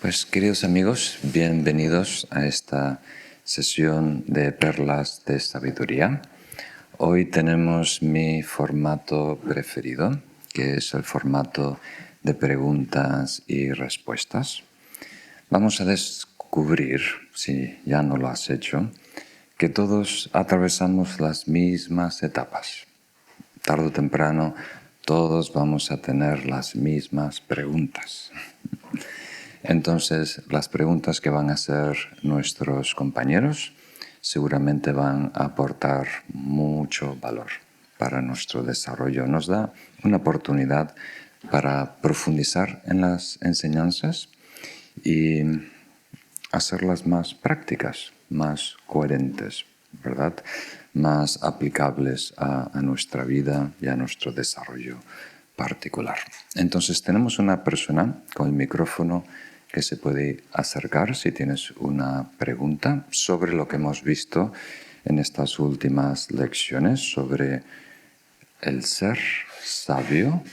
Pues queridos amigos, bienvenidos a esta sesión de Perlas de Sabiduría. Hoy tenemos mi formato preferido, que es el formato de preguntas y respuestas. Vamos a descubrir, si ya no lo has hecho, que todos atravesamos las mismas etapas. Tarde o temprano, todos vamos a tener las mismas preguntas. Entonces, las preguntas que van a hacer nuestros compañeros seguramente van a aportar mucho valor para nuestro desarrollo. Nos da una oportunidad para profundizar en las enseñanzas y hacerlas más prácticas, más coherentes, ¿verdad? Más aplicables a nuestra vida y a nuestro desarrollo particular. Entonces tenemos una persona con el micrófono que se puede acercar si tienes una pregunta sobre lo que hemos visto en estas últimas lecciones sobre el ser sabio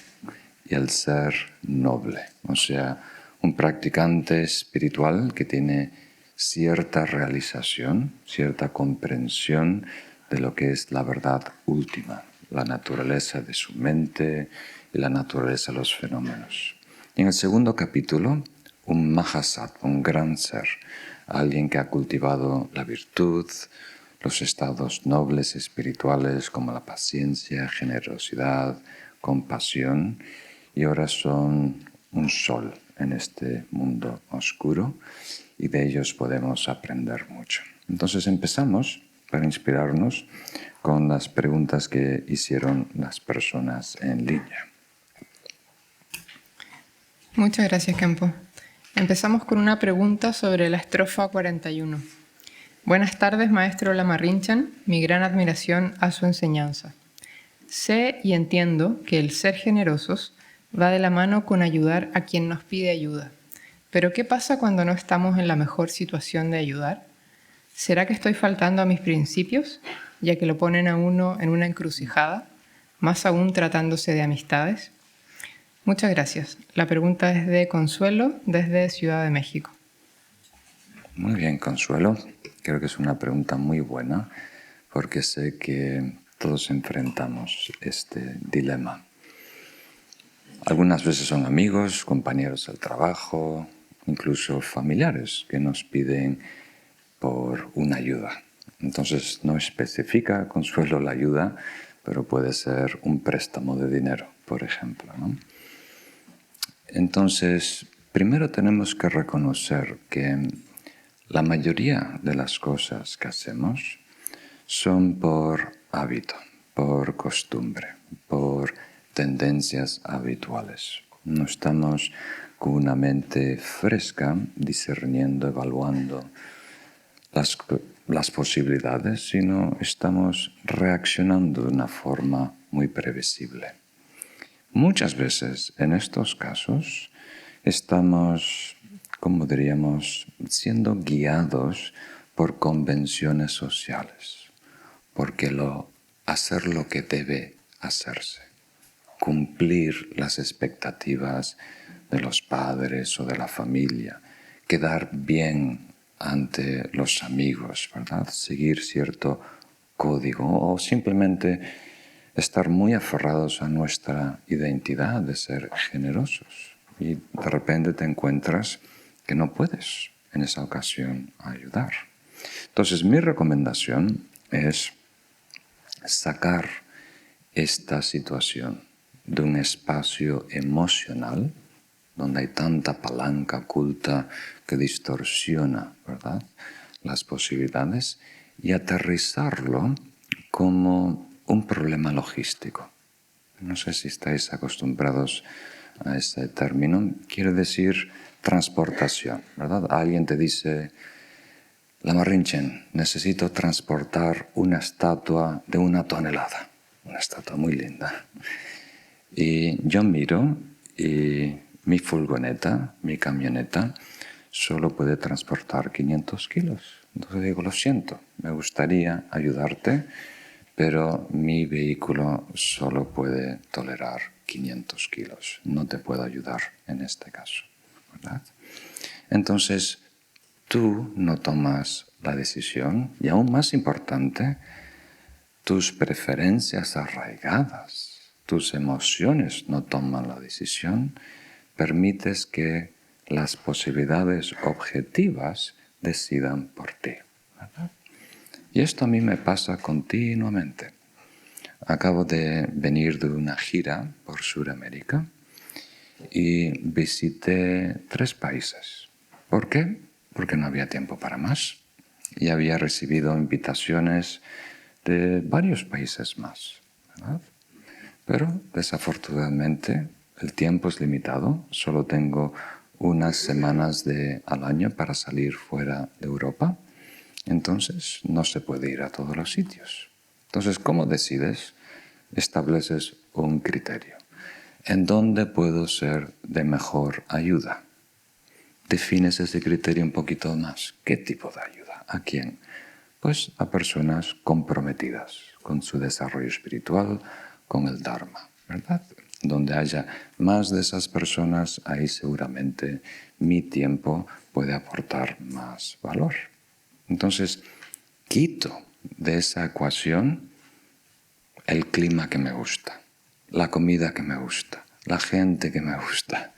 y el ser noble. O sea, un practicante espiritual que tiene cierta realización, cierta comprensión de lo que es la verdad última, la naturaleza de su mente y la naturaleza de los fenómenos. Y en el segundo capítulo, un Mahasattva, un gran ser, alguien que ha cultivado la virtud, los estados nobles espirituales como la paciencia, generosidad, compasión, y ahora son un sol en este mundo oscuro y de ellos podemos aprender mucho. Entonces empezamos, para inspirarnos, con las preguntas que hicieron las personas en línea. Muchas gracias, Campo. Empezamos con una pregunta sobre la estrofa 41. Buenas tardes, maestro Lamarrinchan. Mi gran admiración a su enseñanza. Sé y entiendo que el ser generosos va de la mano con ayudar a quien nos pide ayuda. Pero ¿qué pasa cuando no estamos en la mejor situación de ayudar? ¿Será que estoy faltando a mis principios, ya que lo ponen a uno en una encrucijada, más aún tratándose de amistades? Muchas gracias. La pregunta es de Consuelo, desde Ciudad de México. Muy bien, Consuelo. Creo que es una pregunta muy buena porque sé que todos enfrentamos este dilema. Algunas veces son amigos, compañeros del trabajo, incluso familiares que nos piden por una ayuda. Entonces no especifica, Consuelo, la ayuda, pero puede ser un préstamo de dinero, por ejemplo, ¿no? Entonces, primero tenemos que reconocer que la mayoría de las cosas que hacemos son por hábito, por costumbre, por tendencias habituales. No estamos con una mente fresca, discerniendo, evaluando las posibilidades, sino estamos reaccionando de una forma muy previsible. Muchas veces en estos casos estamos, como diríamos, siendo guiados por convenciones sociales, porque hacer lo que debe hacerse, cumplir las expectativas de los padres o de la familia, quedar bien ante los amigos, ¿verdad? Seguir cierto código o simplemente estar muy aferrados a nuestra identidad de ser generosos. Y de repente te encuentras que no puedes en esa ocasión ayudar. Entonces mi recomendación es sacar esta situación de un espacio emocional donde hay tanta palanca oculta que distorsiona, ¿verdad?, las posibilidades, y aterrizarlo como un problema logístico. No sé si estáis acostumbrados a ese término. Quiere decir transportación, ¿verdad? Alguien te dice: Lamarrinchan, necesito transportar una estatua de 1 tonelada. Una estatua muy linda. Y yo miro y mi furgoneta, mi camioneta, solo puede transportar 500 kilos. Entonces digo, lo siento, me gustaría ayudarte, pero mi vehículo solo puede tolerar 500 kilos. No te puedo ayudar en este caso, ¿verdad? Entonces, tú no tomas la decisión y, aún más importante, tus preferencias arraigadas, tus emociones no toman la decisión, permites que las posibilidades objetivas decidan por ti, ¿verdad? Y esto a mí me pasa continuamente. Acabo de venir de una gira por Sudamérica y visité 3 países. ¿Por qué? Porque no había tiempo para más. Y había recibido invitaciones de varios países más, ¿verdad? Pero desafortunadamente el tiempo es limitado. Solo tengo unas semanas al año para salir fuera de Europa. Entonces no se puede ir a todos los sitios. Entonces, ¿cómo decides? Estableces un criterio. ¿En dónde puedo ser de mejor ayuda? Defines ese criterio un poquito más. ¿Qué tipo de ayuda? ¿A quién? Pues a personas comprometidas con su desarrollo espiritual, con el Dharma, ¿verdad? Donde haya más de esas personas, ahí seguramente mi tiempo puede aportar más valor. Entonces, quito de esa ecuación el clima que me gusta, la comida que me gusta, la gente que me gusta,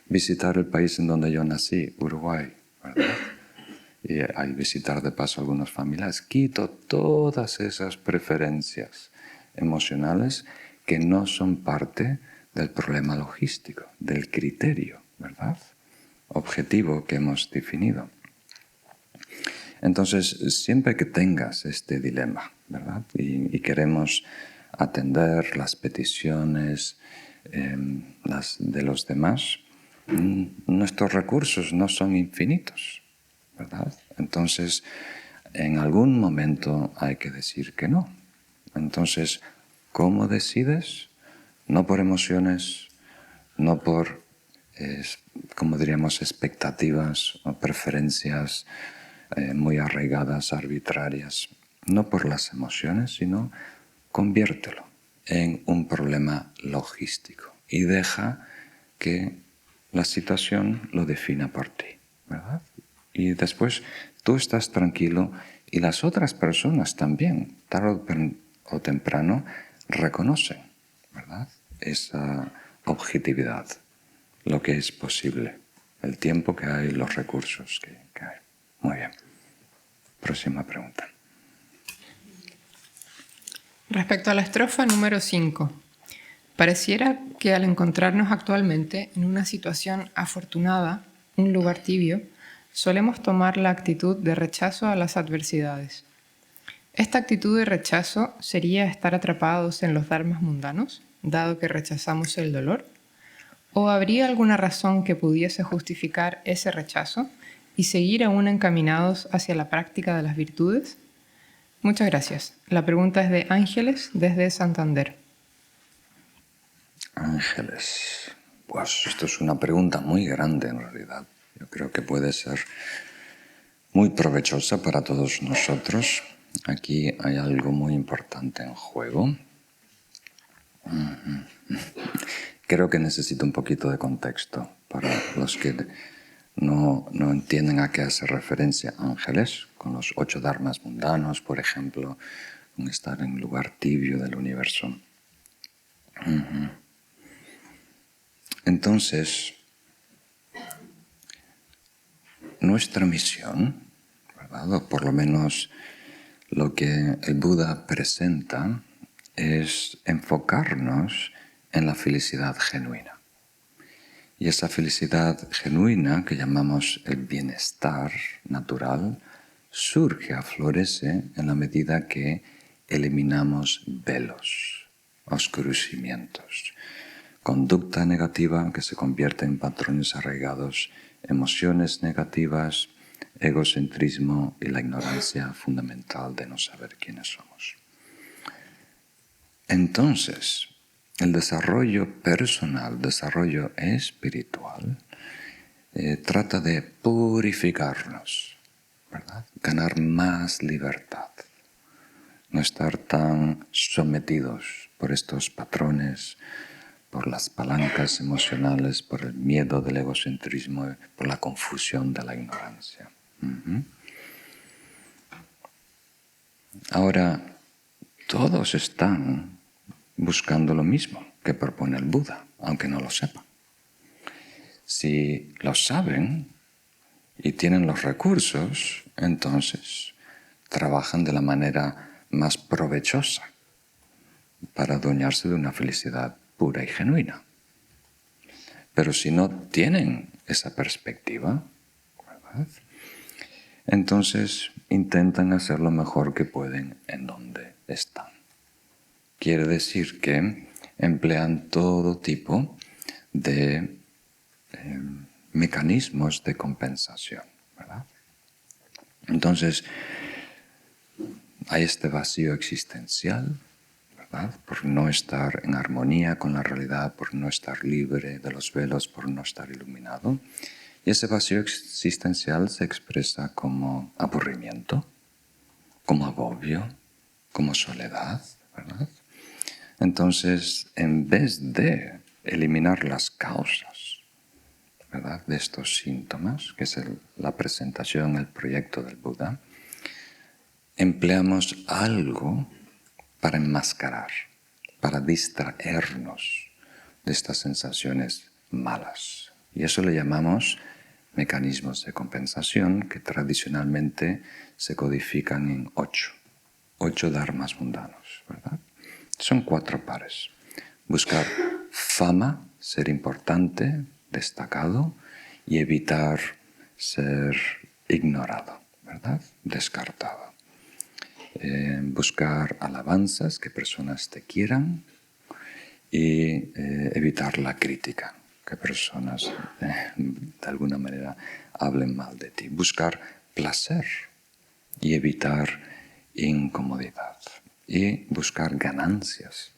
visitar el país en donde yo nací, Uruguay, ¿verdad? Y al visitar de paso algunas familias, quito todas esas preferencias emocionales que no son parte del problema logístico, del criterio, ¿verdad? Objetivo que hemos definido. Entonces, siempre que tengas este dilema, ¿verdad? Y queremos atender las peticiones de los demás, nuestros recursos no son infinitos, ¿verdad? Entonces, en algún momento hay que decir que no. Entonces, ¿cómo decides? No por emociones, no por, como diríamos, expectativas o preferencias muy arraigadas, arbitrarias, no por las emociones, sino conviértelo en un problema logístico y deja que la situación lo defina por ti, ¿verdad? Y después tú estás tranquilo y las otras personas también, tarde o temprano, reconocen, ¿verdad? Esa objetividad, lo que es posible, el tiempo que hay, los recursos que hay. Muy bien. Próxima pregunta. Respecto a la estrofa número 5, pareciera que al encontrarnos actualmente en una situación afortunada, un lugar tibio, solemos tomar la actitud de rechazo a las adversidades. ¿Esta actitud de rechazo sería estar atrapados en los dharmas mundanos, dado que rechazamos el dolor? ¿O habría alguna razón que pudiese justificar ese rechazo y seguir aún encaminados hacia la práctica de las virtudes? Muchas gracias. La pregunta es de Ángeles desde Santander. Ángeles. Pues esto es una pregunta muy grande en realidad. Yo creo que puede ser muy provechosa para todos nosotros. Aquí hay algo muy importante en juego. Creo que necesito un poquito de contexto para los que no entienden a qué hace referencia Ángeles, con los 8 dharmas mundanos, por ejemplo, con estar en un lugar tibio del universo. Entonces, nuestra misión, ¿verdad? O por lo menos lo que el Buda presenta, es enfocarnos en la felicidad genuina. Y esa felicidad genuina, que llamamos el bienestar natural, surge, aflorece en la medida que eliminamos velos, oscurecimientos, conducta negativa que se convierte en patrones arraigados, emociones negativas, egocentrismo y la ignorancia fundamental de no saber quiénes somos. Entonces, el desarrollo personal, desarrollo espiritual, trata de purificarnos, ¿verdad? Ganar más libertad, no estar tan sometidos por estos patrones, por las palancas emocionales, por el miedo del egocentrismo, por la confusión de la ignorancia. Ahora, todos están buscando lo mismo que propone el Buda, aunque no lo sepan. Si lo saben y tienen los recursos, entonces trabajan de la manera más provechosa para adueñarse de una felicidad pura y genuina. Pero si no tienen esa perspectiva, ¿verdad?, entonces intentan hacer lo mejor que pueden en donde están. Quiere decir que emplean todo tipo de mecanismos de compensación, ¿verdad? Entonces, hay este vacío existencial, ¿verdad?, por no estar en armonía con la realidad, por no estar libre de los velos, por no estar iluminado. Y ese vacío existencial se expresa como aburrimiento, como agobio, como soledad, ¿verdad? Entonces, en vez de eliminar las causas, ¿verdad?, de estos síntomas, que es la presentación, el proyecto del Buda, empleamos algo para enmascarar, para distraernos de estas sensaciones malas. Y eso le llamamos mecanismos de compensación, que tradicionalmente se codifican en 8 dharmas mundanos, ¿verdad? Son 4 pares. Buscar fama, ser importante, destacado, y evitar ser ignorado, ¿verdad?, descartado. Buscar alabanzas, que personas te quieran, y evitar la crítica, que personas de alguna manera hablen mal de ti. Buscar placer y evitar incomodidad. Y buscar ganancias.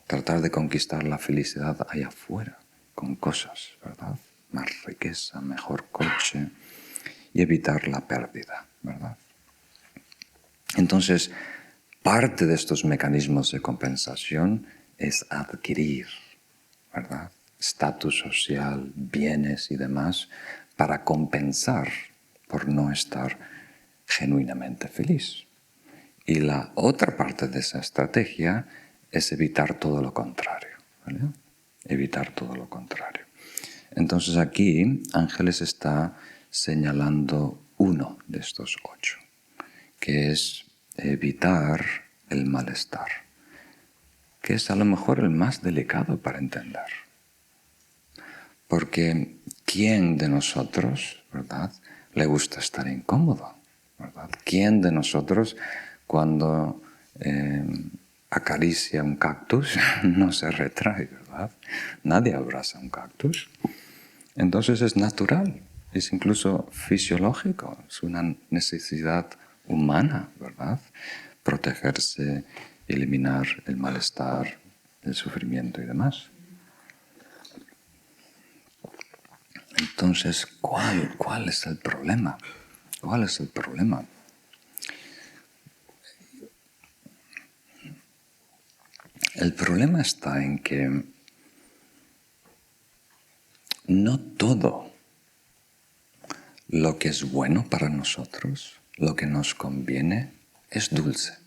Tratar de conquistar la felicidad allá afuera, con cosas, ¿verdad? Más riqueza, mejor coche, y evitar la pérdida, ¿verdad? Entonces, parte de estos mecanismos de compensación es adquirir, ¿verdad?, estatus social, bienes y demás, para compensar por no estar genuinamente feliz. Y la otra parte de esa estrategia es evitar todo lo contrario, ¿vale? Evitar todo lo contrario. Entonces aquí Ángeles está señalando uno de estos 8, que es evitar el malestar, que es a lo mejor el más delicado para entender. Porque ¿quién de nosotros, verdad, le gusta estar incómodo, verdad? ¿Quién de nosotros, cuando acaricia un cactus, no se retrae, verdad? Nadie abraza un cactus. Entonces es natural, es incluso fisiológico, es una necesidad humana, ¿verdad?, protegerse, eliminar el malestar, el sufrimiento y demás. Entonces, ¿cuál es el problema? ¿Cuál es el problema? El problema está en que no todo lo que es bueno para nosotros, lo que nos conviene, es dulce.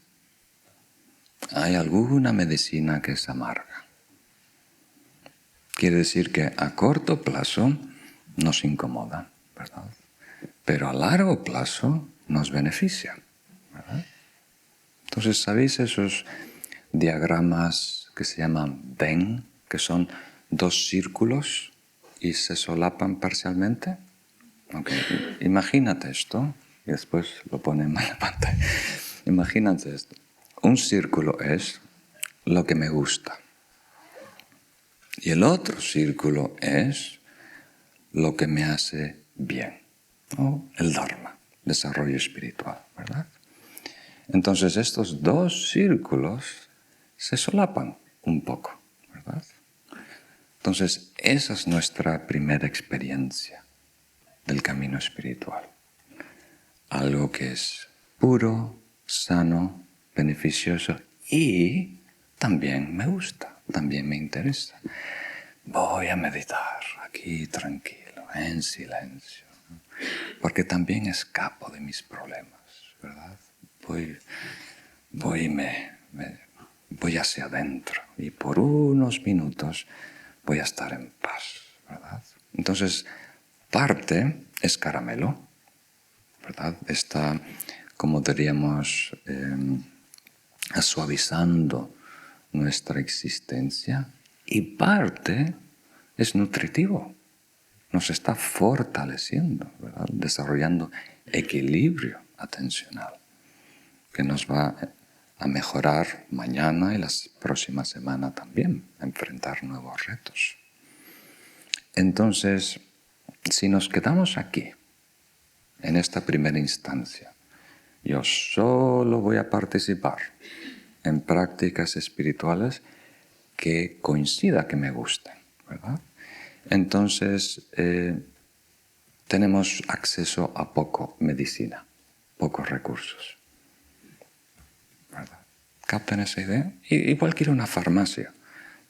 Hay alguna medicina que es amarga. Quiere decir que a corto plazo nos incomoda, ¿verdad?, pero a largo plazo nos beneficia, ¿verdad? Entonces, ¿sabéis esos diagramas que se llaman Venn, que son 2 círculos y se solapan parcialmente? Okay. Imagínate esto, y después lo ponemos en la pantalla. Imagínate esto. Un círculo es lo que me gusta. Y el otro círculo es lo que me hace bien. O el Dharma, desarrollo espiritual, ¿verdad? Entonces estos 2 círculos se solapan un poco, ¿verdad? Entonces esa es nuestra primera experiencia del camino espiritual. Algo que es puro, sano, beneficioso y también me gusta, también me interesa. Voy a meditar aquí tranquilo, en silencio, ¿no? Porque también escapo de mis problemas, ¿verdad? Voy hacia adentro y por unos minutos voy a estar en paz, ¿verdad? Entonces, parte es caramelo, ¿verdad? Está, como diríamos, suavizando nuestra existencia, y parte es nutritivo, nos está fortaleciendo, ¿verdad? Desarrollando equilibrio atencional, que nos va a mejorar mañana y la próxima semana también, a enfrentar nuevos retos. Entonces, si nos quedamos aquí, en esta primera instancia, yo solo voy a participar en prácticas espirituales que coincida que me gusten, ¿verdad? Entonces, tenemos acceso a poco medicina, pocos recursos, ¿verdad? ¿Captan esa idea? Igual que ir a una farmacia.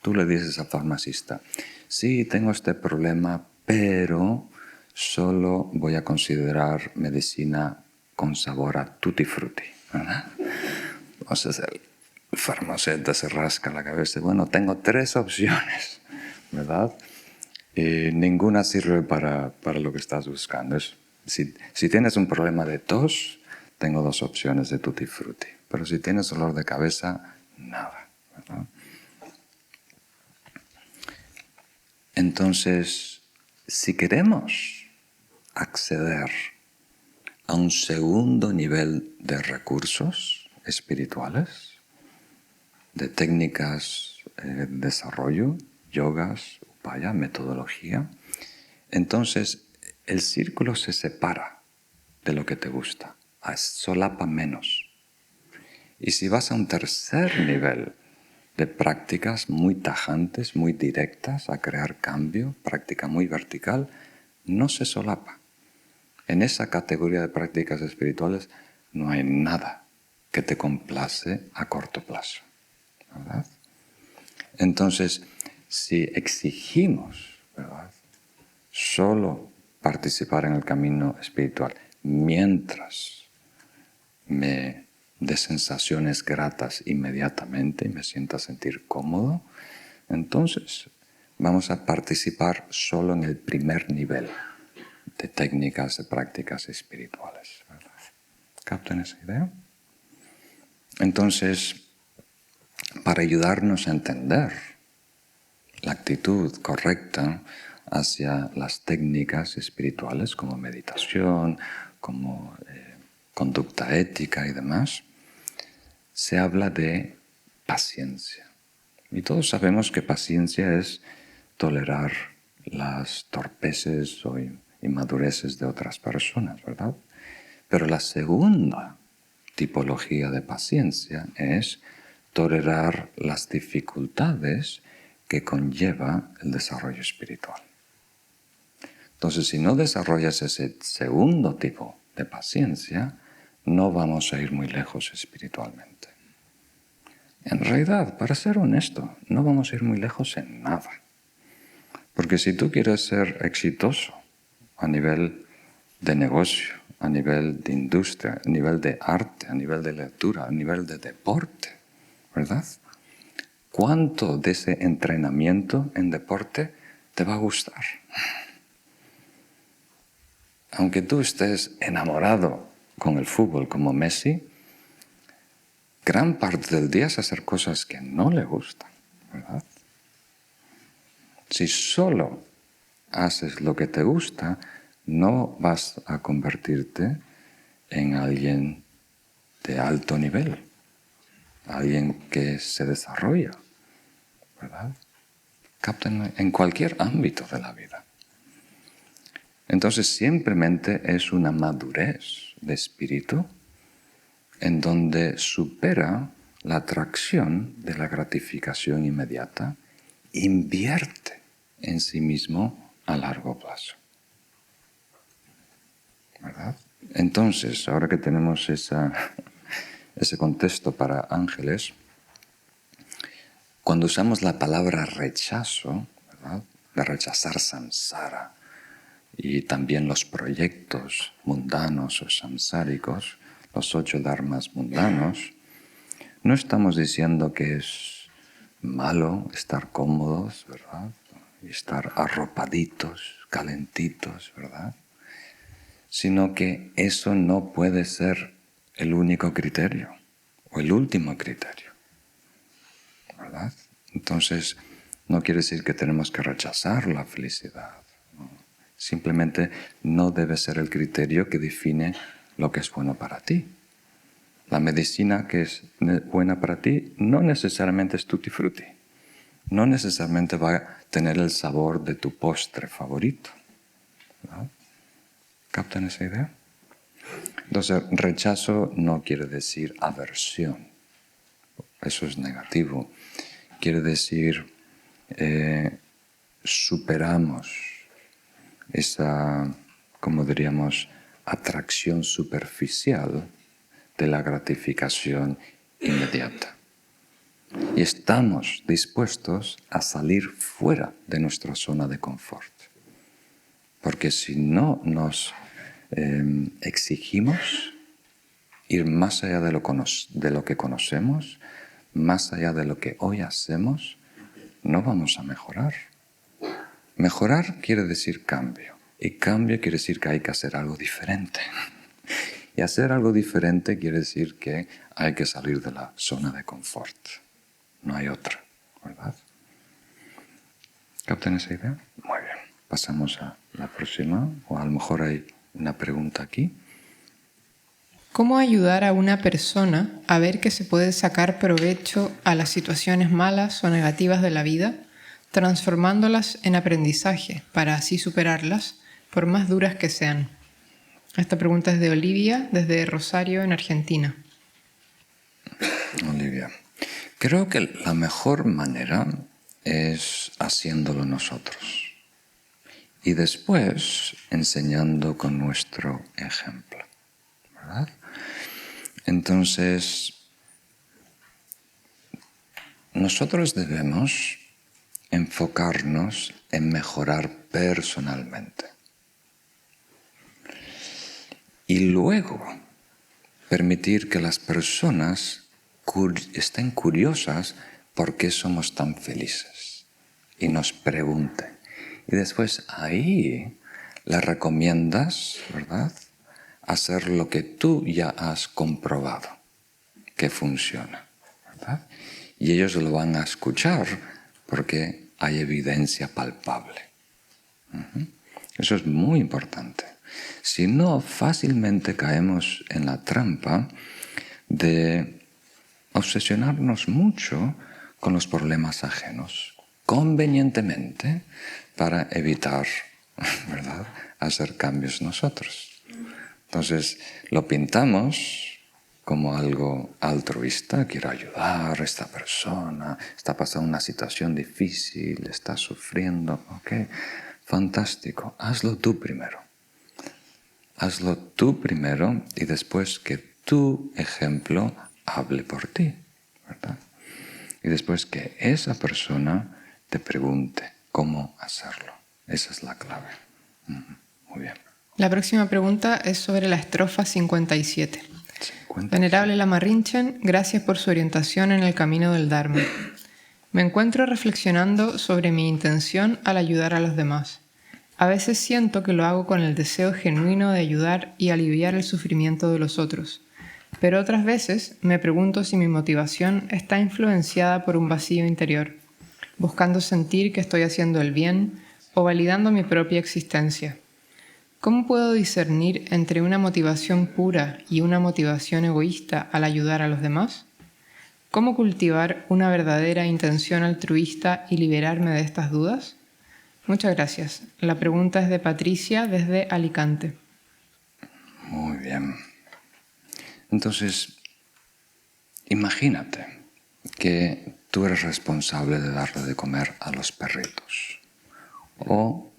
Tú le dices al farmacista, sí, tengo este problema, pero solo voy a considerar medicina con sabor a tutti frutti, ¿verdad? Entonces el farmacéutico se rasca la cabeza. Bueno, tengo 3 opciones, ¿verdad? Y ninguna sirve para lo que estás buscando. Si tienes un problema de tos, tengo 2 opciones de tutti frutti. Pero si tienes dolor de cabeza, nada, ¿verdad? Entonces, si queremos acceder a un segundo nivel de recursos espirituales, de técnicas de desarrollo, yogas, upaya, metodología, entonces el círculo se separa de lo que te gusta, solapa menos. Y si vas a un tercer nivel de prácticas muy tajantes, muy directas, a crear cambio, práctica muy vertical, no se solapa. En esa categoría de prácticas espirituales no hay nada que te complace a corto plazo, ¿verdad? Entonces, si exigimos, ¿verdad?, solo participar en el camino espiritual mientras me dé sensaciones gratas inmediatamente y me sienta sentir cómodo, entonces vamos a participar solo en el primer nivel de técnicas, de prácticas espirituales, ¿verdad? ¿Captan esa idea? Entonces, para ayudarnos a entender la actitud correcta hacia las técnicas espirituales como meditación, como conducta ética y demás, se habla de paciencia. Y todos sabemos que paciencia es tolerar las torpeces o inmadureces de otras personas, ¿verdad? Pero la segunda tipología de paciencia es tolerar las dificultades que conlleva el desarrollo espiritual. Entonces, si no desarrollas ese segundo tipo de paciencia, no vamos a ir muy lejos espiritualmente. En realidad, para ser honesto, no vamos a ir muy lejos en nada. Porque si tú quieres ser exitoso a nivel de negocio, a nivel de industria, a nivel de arte, a nivel de lectura, a nivel de deporte, ¿verdad? ¿Cuánto de ese entrenamiento en deporte te va a gustar? Aunque tú estés enamorado con el fútbol como Messi, gran parte del día es hacer cosas que no le gustan, ¿verdad? Si solo haces lo que te gusta, no vas a convertirte en alguien de alto nivel, alguien que se desarrolla, ¿verdad? Captan en cualquier ámbito de la vida. Entonces, simplemente es una madurez de espíritu en donde supera la atracción de la gratificación inmediata, invierte en sí mismo a largo plazo, ¿verdad? Entonces, ahora que tenemos ese contexto para ángeles, cuando usamos la palabra rechazo, ¿verdad?, de rechazar samsara y también los proyectos mundanos o samsáricos, los 8 dharmas mundanos, no estamos diciendo que es malo estar cómodos, ¿verdad?, y estar arropaditos, calentitos, ¿verdad?, sino que eso no puede ser el único criterio o el último criterio, ¿verdad? Entonces, no quiere decir que tenemos que rechazar la felicidad, ¿no? Simplemente no debe ser el criterio que define lo que es bueno para ti. La medicina que es buena para ti no necesariamente es tutti frutti, no necesariamente va a tener el sabor de tu postre favorito, ¿no? ¿Captan esa idea? Entonces, rechazo no quiere decir aversión. Eso es negativo. Quiere decir superamos esa, como diríamos, atracción superficial de la gratificación inmediata. Y estamos dispuestos a salir fuera de nuestra zona de confort. Porque si no nos exigimos ir más allá de lo que conocemos, más allá de lo que hoy hacemos, no vamos a mejorar. Mejorar quiere decir cambio. Y cambio quiere decir que hay que hacer algo diferente. Y hacer algo diferente quiere decir que hay que salir de la zona de confort. No hay otra, ¿verdad? ¿Captan esa idea? Muy bien. Pasamos a la próxima. O a lo mejor hay una pregunta aquí. ¿Cómo ayudar a una persona a ver que se puede sacar provecho a las situaciones malas o negativas de la vida, transformándolas en aprendizaje para así superarlas, por más duras que sean? Esta pregunta es de Olivia, desde Rosario, en Argentina. Olivia, creo que la mejor manera es haciéndolo nosotros y después enseñando con nuestro ejemplo, ¿verdad? Entonces, nosotros debemos enfocarnos en mejorar personalmente y luego permitir que las personas estén curiosas por qué somos tan felices y nos pregunten. Y después ahí les recomiendas, ¿verdad?, hacer lo que tú ya has comprobado que funciona, ¿verdad? Y ellos lo van a escuchar porque hay evidencia palpable. Eso es muy importante. Si no, fácilmente caemos en la trampa de obsesionarnos mucho con los problemas ajenos, convenientemente para evitar, ¿verdad?, hacer cambios nosotros. Entonces, lo pintamos como algo altruista, quiero ayudar a esta persona, está pasando una situación difícil, está sufriendo, ok, fantástico, hazlo tú primero. Hazlo tú primero y después que tu ejemplo hable por ti, ¿verdad? Y después que esa persona te pregunte cómo hacerlo. Esa es la clave. Muy bien. La próxima pregunta es sobre la estrofa 57. 57. Venerable Lama Rinchen, gracias por su orientación en el camino del Dharma. Me encuentro reflexionando sobre mi intención al ayudar a los demás. A veces siento que lo hago con el deseo genuino de ayudar y aliviar el sufrimiento de los otros, pero otras veces me pregunto si mi motivación está influenciada por un vacío interior, buscando sentir que estoy haciendo el bien o validando mi propia existencia. ¿Cómo puedo discernir entre una motivación pura y una motivación egoísta al ayudar a los demás? ¿Cómo cultivar una verdadera intención altruista y liberarme de estas dudas? Muchas gracias. La pregunta es de Patricia desde Alicante. Muy bien. Entonces, imagínate que tú eres responsable de darle de comer a los perritos o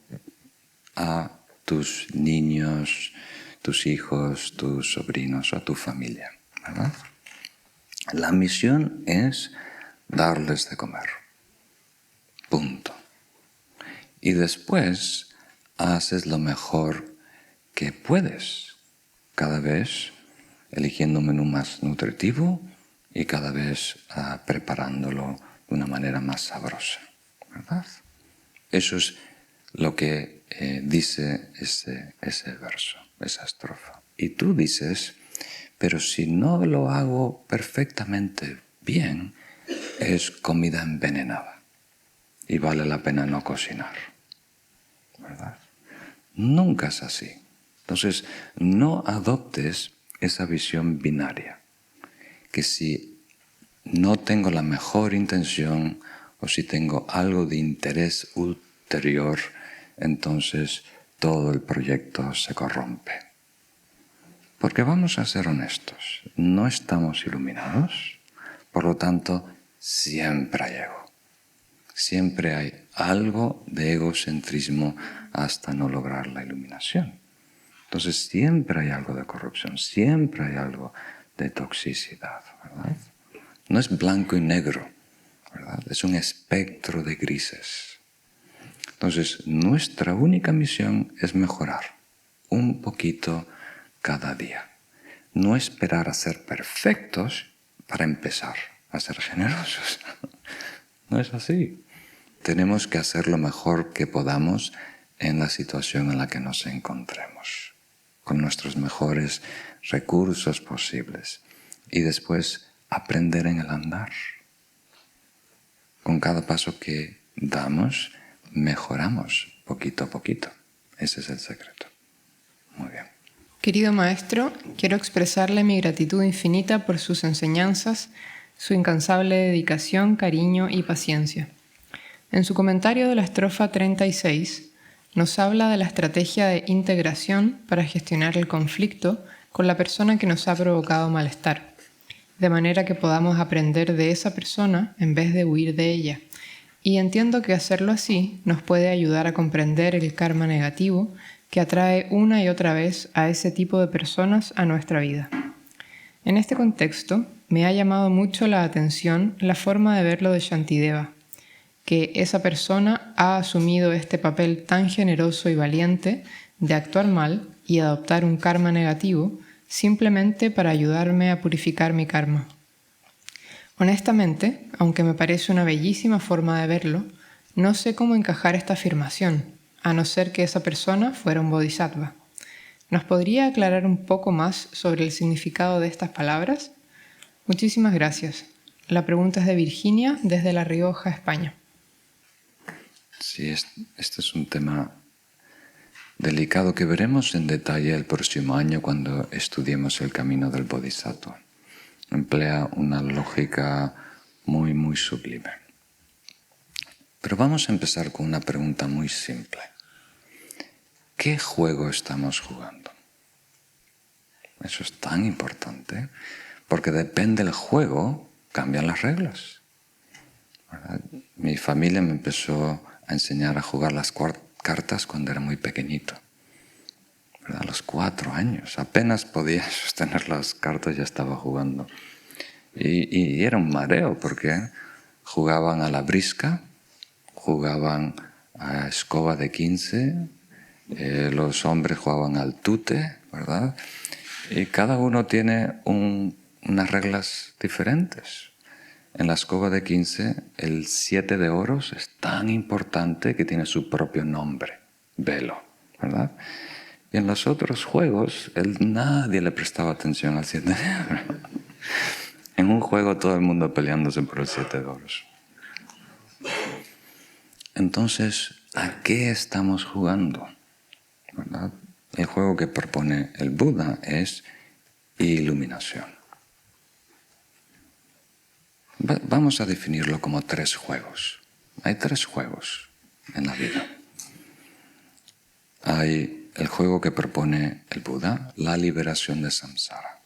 a tus niños, tus hijos, tus sobrinos o a tu familia, ¿verdad? La misión es darles de comer. Punto. Y después haces lo mejor que puedes, cada vez eligiendo un menú más nutritivo y cada vez preparándolo de una manera más sabrosa, ¿verdad? Eso es lo que dice ese verso, esa estrofa. Y tú dices, pero si no lo hago perfectamente bien, es comida envenenada y vale la pena no cocinar, ¿verdad? Nunca es así. Entonces, no adoptes esa visión binaria, que si no tengo la mejor intención o si tengo algo de interés ulterior, entonces todo el proyecto se corrompe. Porque vamos a ser honestos, no estamos iluminados, por lo tanto, siempre hay ego. Siempre hay algo de egocentrismo hasta no lograr la iluminación. Entonces siempre hay algo de corrupción, siempre hay algo de toxicidad, ¿verdad? No es blanco y negro, ¿verdad? Es un espectro de grises. Entonces nuestra única misión es mejorar un poquito cada día. No esperar a ser perfectos para empezar a ser generosos. No es así. Tenemos que hacer lo mejor que podamos en la situación en la que nos encontremos, con nuestros mejores recursos posibles. Y después aprender en el andar. Con cada paso que damos, mejoramos poquito a poquito. Ese es el secreto. Muy bien. Querido maestro, quiero expresarle mi gratitud infinita por sus enseñanzas, su incansable dedicación, cariño y paciencia. En su comentario de la estrofa 36, nos habla de la estrategia de integración para gestionar el conflicto con la persona que nos ha provocado malestar, de manera que podamos aprender de esa persona en vez de huir de ella. Y entiendo que hacerlo así nos puede ayudar a comprender el karma negativo que atrae una y otra vez a ese tipo de personas a nuestra vida. En este contexto, me ha llamado mucho la atención la forma de verlo de Shantideva, que esa persona ha asumido este papel tan generoso y valiente de actuar mal y adoptar un karma negativo simplemente para ayudarme a purificar mi karma. Honestamente, aunque me parece una bellísima forma de verlo, no sé cómo encajar esta afirmación, a no ser que esa persona fuera un bodhisattva. ¿Nos podría aclarar un poco más sobre el significado de estas palabras? Muchísimas gracias. La pregunta es de Virginia, desde La Rioja, España. Sí, este es un tema delicado que veremos en detalle el próximo año cuando estudiemos el camino del Bodhisattva. Emplea una lógica muy, muy sublime. Pero vamos a empezar con una pregunta muy simple. ¿Qué juego estamos jugando? Eso es tan importante, porque depende del juego, cambian las reglas, ¿verdad? Mi familia me empezó a enseñar a jugar las cartas cuando era muy pequeñito, ¿verdad? A los 4 años, apenas podía sostener las cartas, ya estaba jugando. Y era un mareo, porque jugaban a la brisca, jugaban a escoba de 15, los hombres jugaban al tute, ¿verdad? Y cada uno tiene unas reglas diferentes. En la escoba de 15, el 7 de oros es tan importante que tiene su propio nombre, velo, ¿verdad? Y en los otros juegos, nadie le prestaba atención al 7 de oros. En un juego todo el mundo peleándose por el 7 de oros. Entonces, ¿a qué estamos jugando? ¿Verdad? El juego que propone el Buda es iluminación. Vamos a definirlo como 3 juegos. Hay 3 juegos en la vida. Hay el juego que propone el Buda, la liberación de samsara.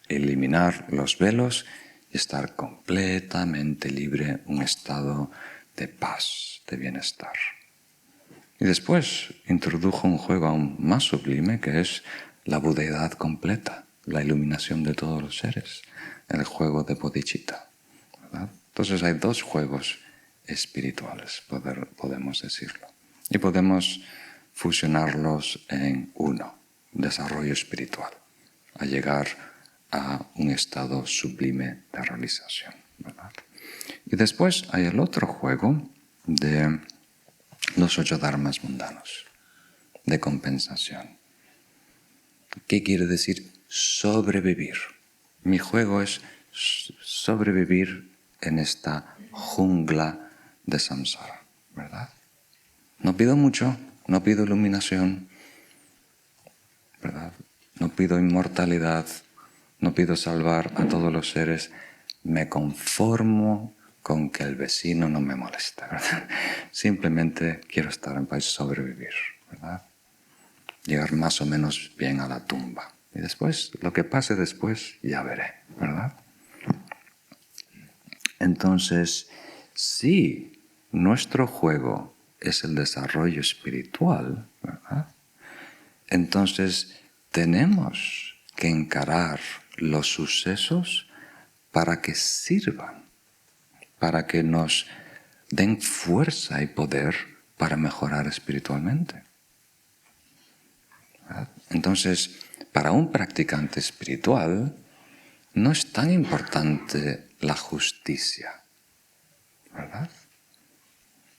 Eliminar los velos y estar completamente libre, un estado de paz, de bienestar. Y después introdujo un juego aún más sublime que es la budeidad completa, la iluminación de todos los seres, el juego de bodhicitta, ¿verdad? Entonces hay dos juegos espirituales, podemos decirlo. Y podemos fusionarlos en uno, desarrollo espiritual, a llegar a un estado sublime de realización, ¿verdad? Y después hay el otro juego de los 8 dharmas mundanos, de compensación. ¿Qué quiere decir sobrevivir? Mi juego es sobrevivir en esta jungla de samsara, ¿verdad? No pido mucho, no pido iluminación, ¿verdad? No pido inmortalidad, no pido salvar a todos los seres, me conformo con que el vecino no me moleste, ¿verdad? Simplemente quiero estar en paz, sobrevivir, ¿verdad? Llegar más o menos bien a la tumba. Y después, lo que pase después, ya veré, ¿verdad? Entonces, si nuestro juego es el desarrollo espiritual, ¿verdad? Entonces, tenemos que encarar los sucesos para que sirvan, para que nos den fuerza y poder para mejorar espiritualmente. ¿Verdad? Entonces, para un practicante espiritual, no es tan importante la justicia, ¿verdad?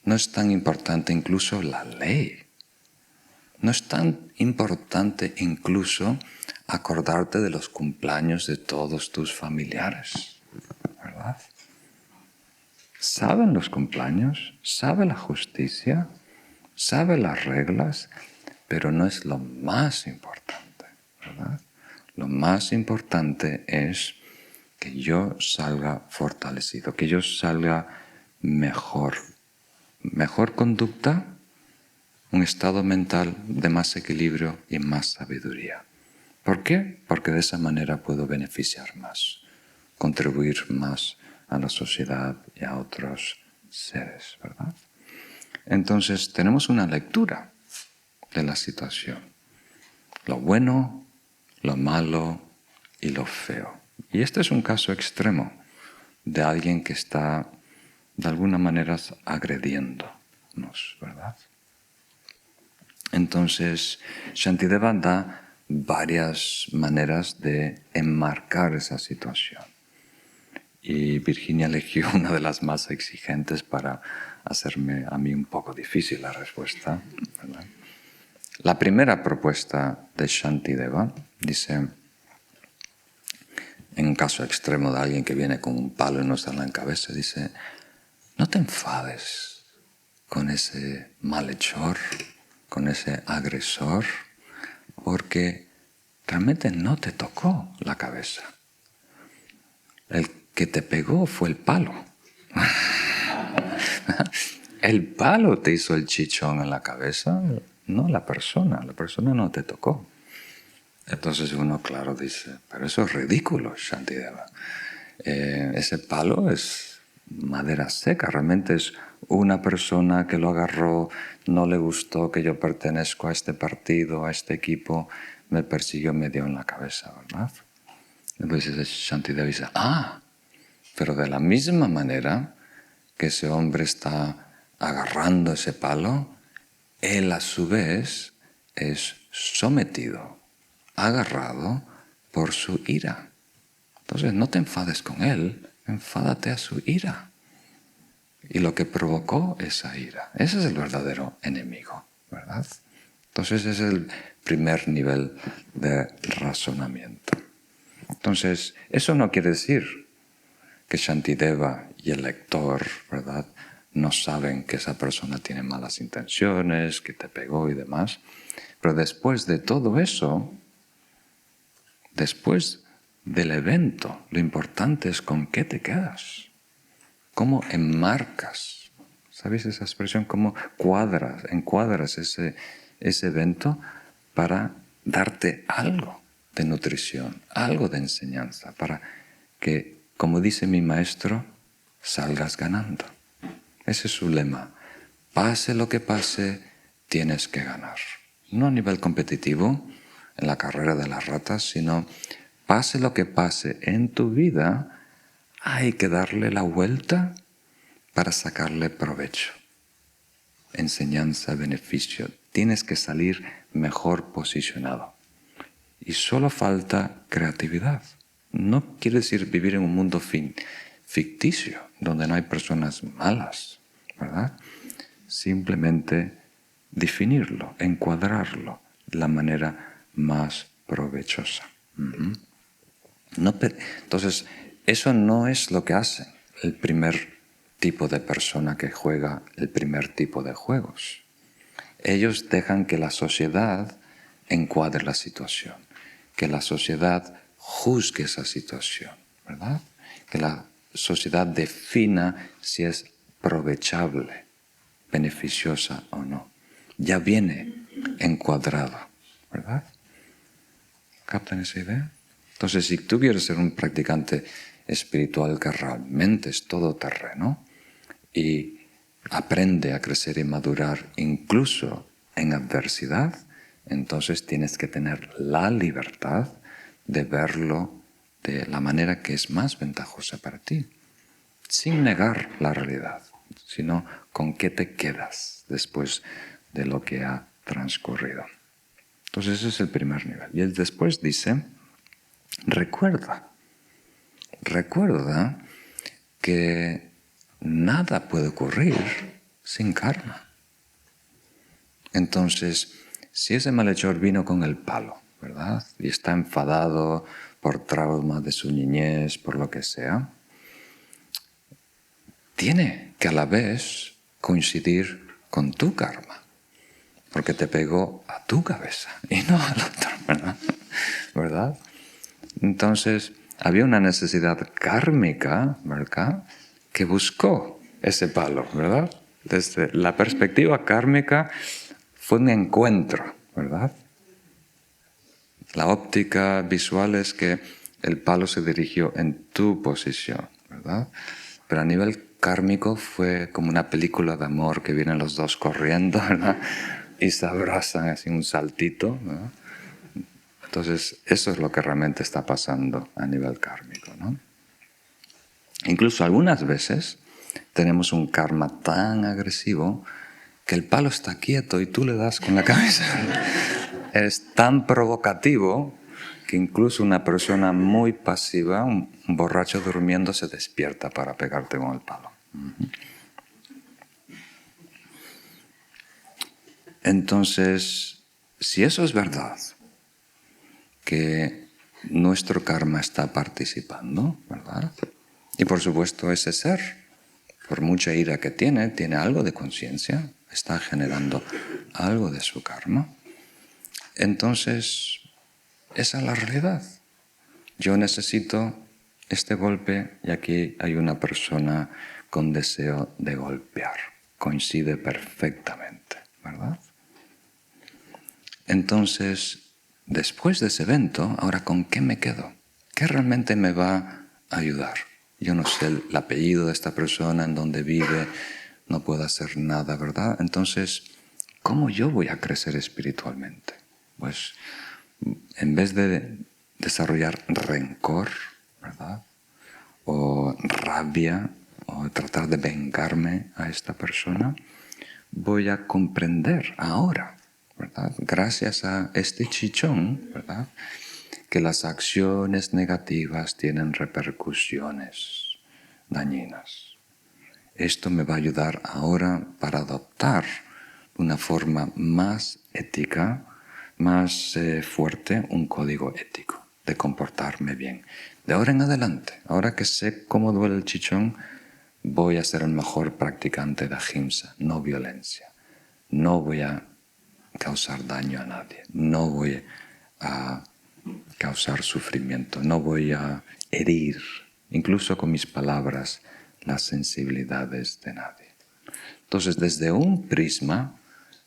No es tan importante incluso la ley. No es tan importante incluso acordarte de los cumpleaños de todos tus familiares, ¿verdad? Saben los cumpleaños, sabe la justicia, sabe las reglas, pero no es lo más importante, ¿verdad? Lo más importante es que yo salga fortalecido, que yo salga mejor. Mejor conducta, un estado mental de más equilibrio y más sabiduría. ¿Por qué? Porque de esa manera puedo beneficiar más, contribuir más a la sociedad y a otros seres, ¿verdad? Entonces tenemos una lectura de la situación. Lo bueno, lo malo y lo feo. Y este es un caso extremo de alguien que está de alguna manera agrediéndonos, ¿verdad? Entonces, Shantideva da varias maneras de enmarcar esa situación. Y Virginia eligió una de las más exigentes para hacerme a mí un poco difícil la respuesta, ¿verdad? La primera propuesta de Shantideva dice, en un caso extremo de alguien que viene con un palo y nos da en la cabeza, dice, no te enfades con ese malhechor, con ese agresor, porque realmente no te tocó la cabeza. El que te pegó fue el palo. El palo te hizo el chichón en la cabeza, no la persona no te tocó. Entonces uno, claro, dice, pero eso es ridículo, Shantideva. Ese palo es madera seca, realmente es una persona que lo agarró, no le gustó que yo pertenezco a este partido, a este equipo, me persiguió, me dio en la cabeza, ¿verdad? Entonces Shantideva dice, pero de la misma manera que ese hombre está agarrando ese palo, él a su vez es sometido, agarrado por su ira. Entonces no te enfades con él, enfádate a su ira. Y lo que provocó esa ira, ese es el verdadero enemigo, ¿verdad? Entonces es el primer nivel de razonamiento. Entonces, eso no quiere decir que Shantideva y el lector, ¿verdad?, no saben que esa persona tiene malas intenciones, que te pegó y demás. Pero después de todo eso, después del evento, lo importante es con qué te quedas, cómo enmarcas, ¿sabéis esa expresión? Cómo encuadras ese evento para darte algo de nutrición, algo de enseñanza, para que, como dice mi maestro, salgas ganando. Ese es su lema. Pase lo que pase, tienes que ganar. No a nivel competitivo, en la carrera de las ratas, sino pase lo que pase en tu vida, hay que darle la vuelta para sacarle provecho. Enseñanza, beneficio. Tienes que salir mejor posicionado. Y solo falta creatividad. No quiere decir vivir en un mundo ficticio, donde no hay personas malas, ¿verdad? Simplemente definirlo, encuadrarlo de la manera más provechosa. Entonces, eso no es lo que hace el primer tipo de persona que juega el primer tipo de juegos. Ellos dejan que la sociedad encuadre la situación, que la sociedad juzgue esa situación, ¿verdad? Que la sociedad defina si es provechable, beneficiosa o no. Ya viene encuadrada, ¿verdad? ¿Captan esa idea? Entonces, si tú quieres ser un practicante espiritual que realmente es todoterreno y aprende a crecer y madurar incluso en adversidad, entonces tienes que tener la libertad de verlo de la manera que es más ventajosa para ti, sin negar la realidad, sino con qué te quedas después de lo que ha transcurrido. Entonces ese es el primer nivel. Y él después dice, recuerda que nada puede ocurrir sin karma. Entonces, si ese malhechor vino con el palo, ¿verdad? Y está enfadado por trauma de su niñez, por lo que sea, tiene que a la vez coincidir con tu karma, porque te pegó a tu cabeza y no al otro, ¿verdad? Entonces, había una necesidad kármica, ¿verdad?, que buscó ese palo, ¿verdad? Desde la perspectiva kármica fue un encuentro, ¿verdad? La óptica visual es que el palo se dirigió en tu posición, ¿verdad? Pero a nivel kármico fue como una película de amor que vienen los dos corriendo, ¿verdad? Y se abrazan así un saltito, ¿verdad? Entonces, eso es lo que realmente está pasando a nivel kármico, ¿no? Incluso algunas veces tenemos un karma tan agresivo que el palo está quieto y tú le das con la cabeza. Es tan provocativo que incluso una persona muy pasiva, un borracho durmiendo, se despierta para pegarte con el palo. Entonces, si eso es verdad, que nuestro karma está participando, ¿verdad? Y por supuesto ese ser, por mucha ira que tiene algo de conciencia, está generando algo de su karma. Entonces, esa es la realidad. Yo necesito este golpe y aquí hay una persona con deseo de golpear. Coincide perfectamente, ¿verdad? Entonces, después de ese evento, ahora ¿con qué me quedo? ¿Qué realmente me va a ayudar? Yo no sé el apellido de esta persona, en dónde vive, no puedo hacer nada, ¿verdad? Entonces, ¿cómo yo voy a crecer espiritualmente? Pues, en vez de desarrollar rencor, ¿verdad?, o rabia, o tratar de vengarme a esta persona, voy a comprender ahora, ¿verdad?, gracias a este chichón, ¿verdad?, que las acciones negativas tienen repercusiones dañinas. Esto me va a ayudar ahora para adoptar una forma más ética, más fuerte, un código ético de comportarme bien. De ahora en adelante, ahora que sé cómo duele el chichón, voy a ser el mejor practicante de ahimsa, no violencia. No voy a causar daño a nadie, no voy a causar sufrimiento, no voy a herir, incluso con mis palabras, las sensibilidades de nadie. Entonces, desde un prisma,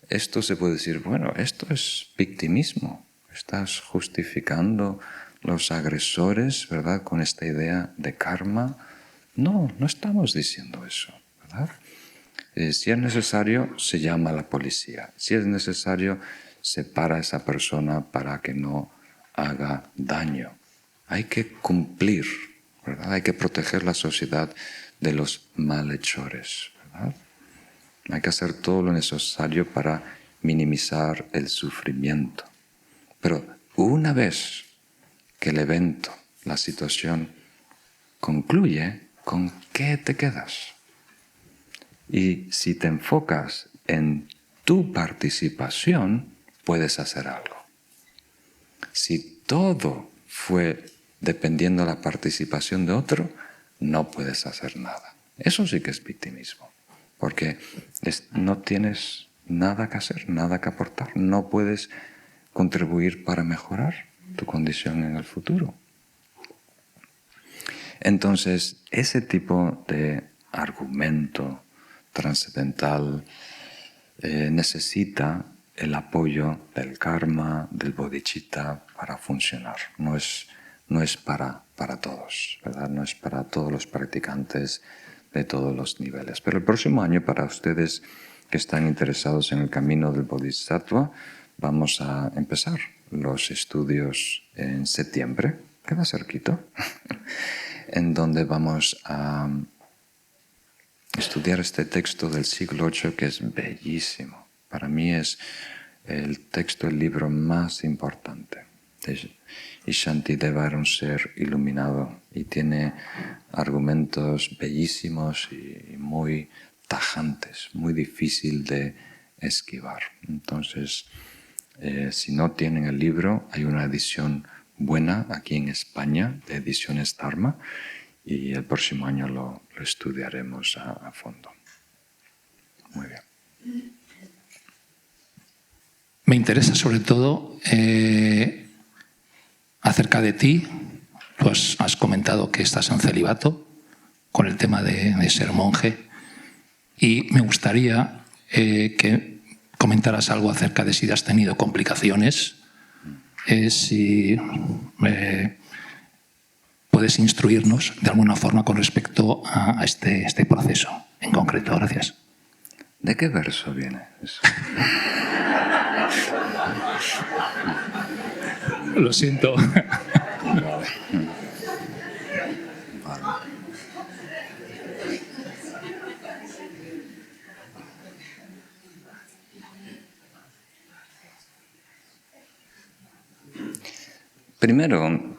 esto se puede decir, bueno, esto es victimismo, estás justificando los agresores, ¿verdad?, con esta idea de karma. No, no estamos diciendo eso, ¿verdad? Si es necesario, se llama a la policía. Si es necesario, se para a esa persona para que no haga daño. Hay que cumplir, ¿verdad? Hay que proteger la sociedad de los malhechores, ¿verdad? Hay que hacer todo lo necesario para minimizar el sufrimiento. Pero una vez que el evento, la situación concluye, ¿con qué te quedas? Y si te enfocas en tu participación, puedes hacer algo. Si todo fue dependiendo de la participación de otro, no puedes hacer nada. Eso sí que es victimismo, porque no tienes nada que hacer, nada que aportar. No puedes contribuir para mejorar tu condición en el futuro. Entonces, ese tipo de argumento trascendental necesita el apoyo del karma, del bodhicitta para funcionar. No es para todos, ¿verdad? No es para todos los practicantes de todos los niveles. Pero el próximo año, para ustedes que están interesados en el camino del bodhisattva, vamos a empezar los estudios en septiembre, queda cerquito, en donde vamos a estudiar este texto del siglo VIII que es bellísimo. Para mí es el texto, el libro más importante. Y Shantideva era un ser iluminado y tiene argumentos bellísimos y muy tajantes, muy difícil de esquivar. Entonces, si no tienen el libro, hay una edición buena aquí en España de Ediciones Dharma y el próximo año lo estudiaremos a fondo. Muy bien. Me interesa sobre todo acerca de ti. Tú has comentado que estás en celibato con el tema de ser monje y me gustaría que comentaras algo acerca de si has tenido complicaciones, si puedes instruirnos de alguna forma con respecto a este proceso en concreto. Gracias. ¿De qué verso viene eso? Lo siento. Vale. Primero,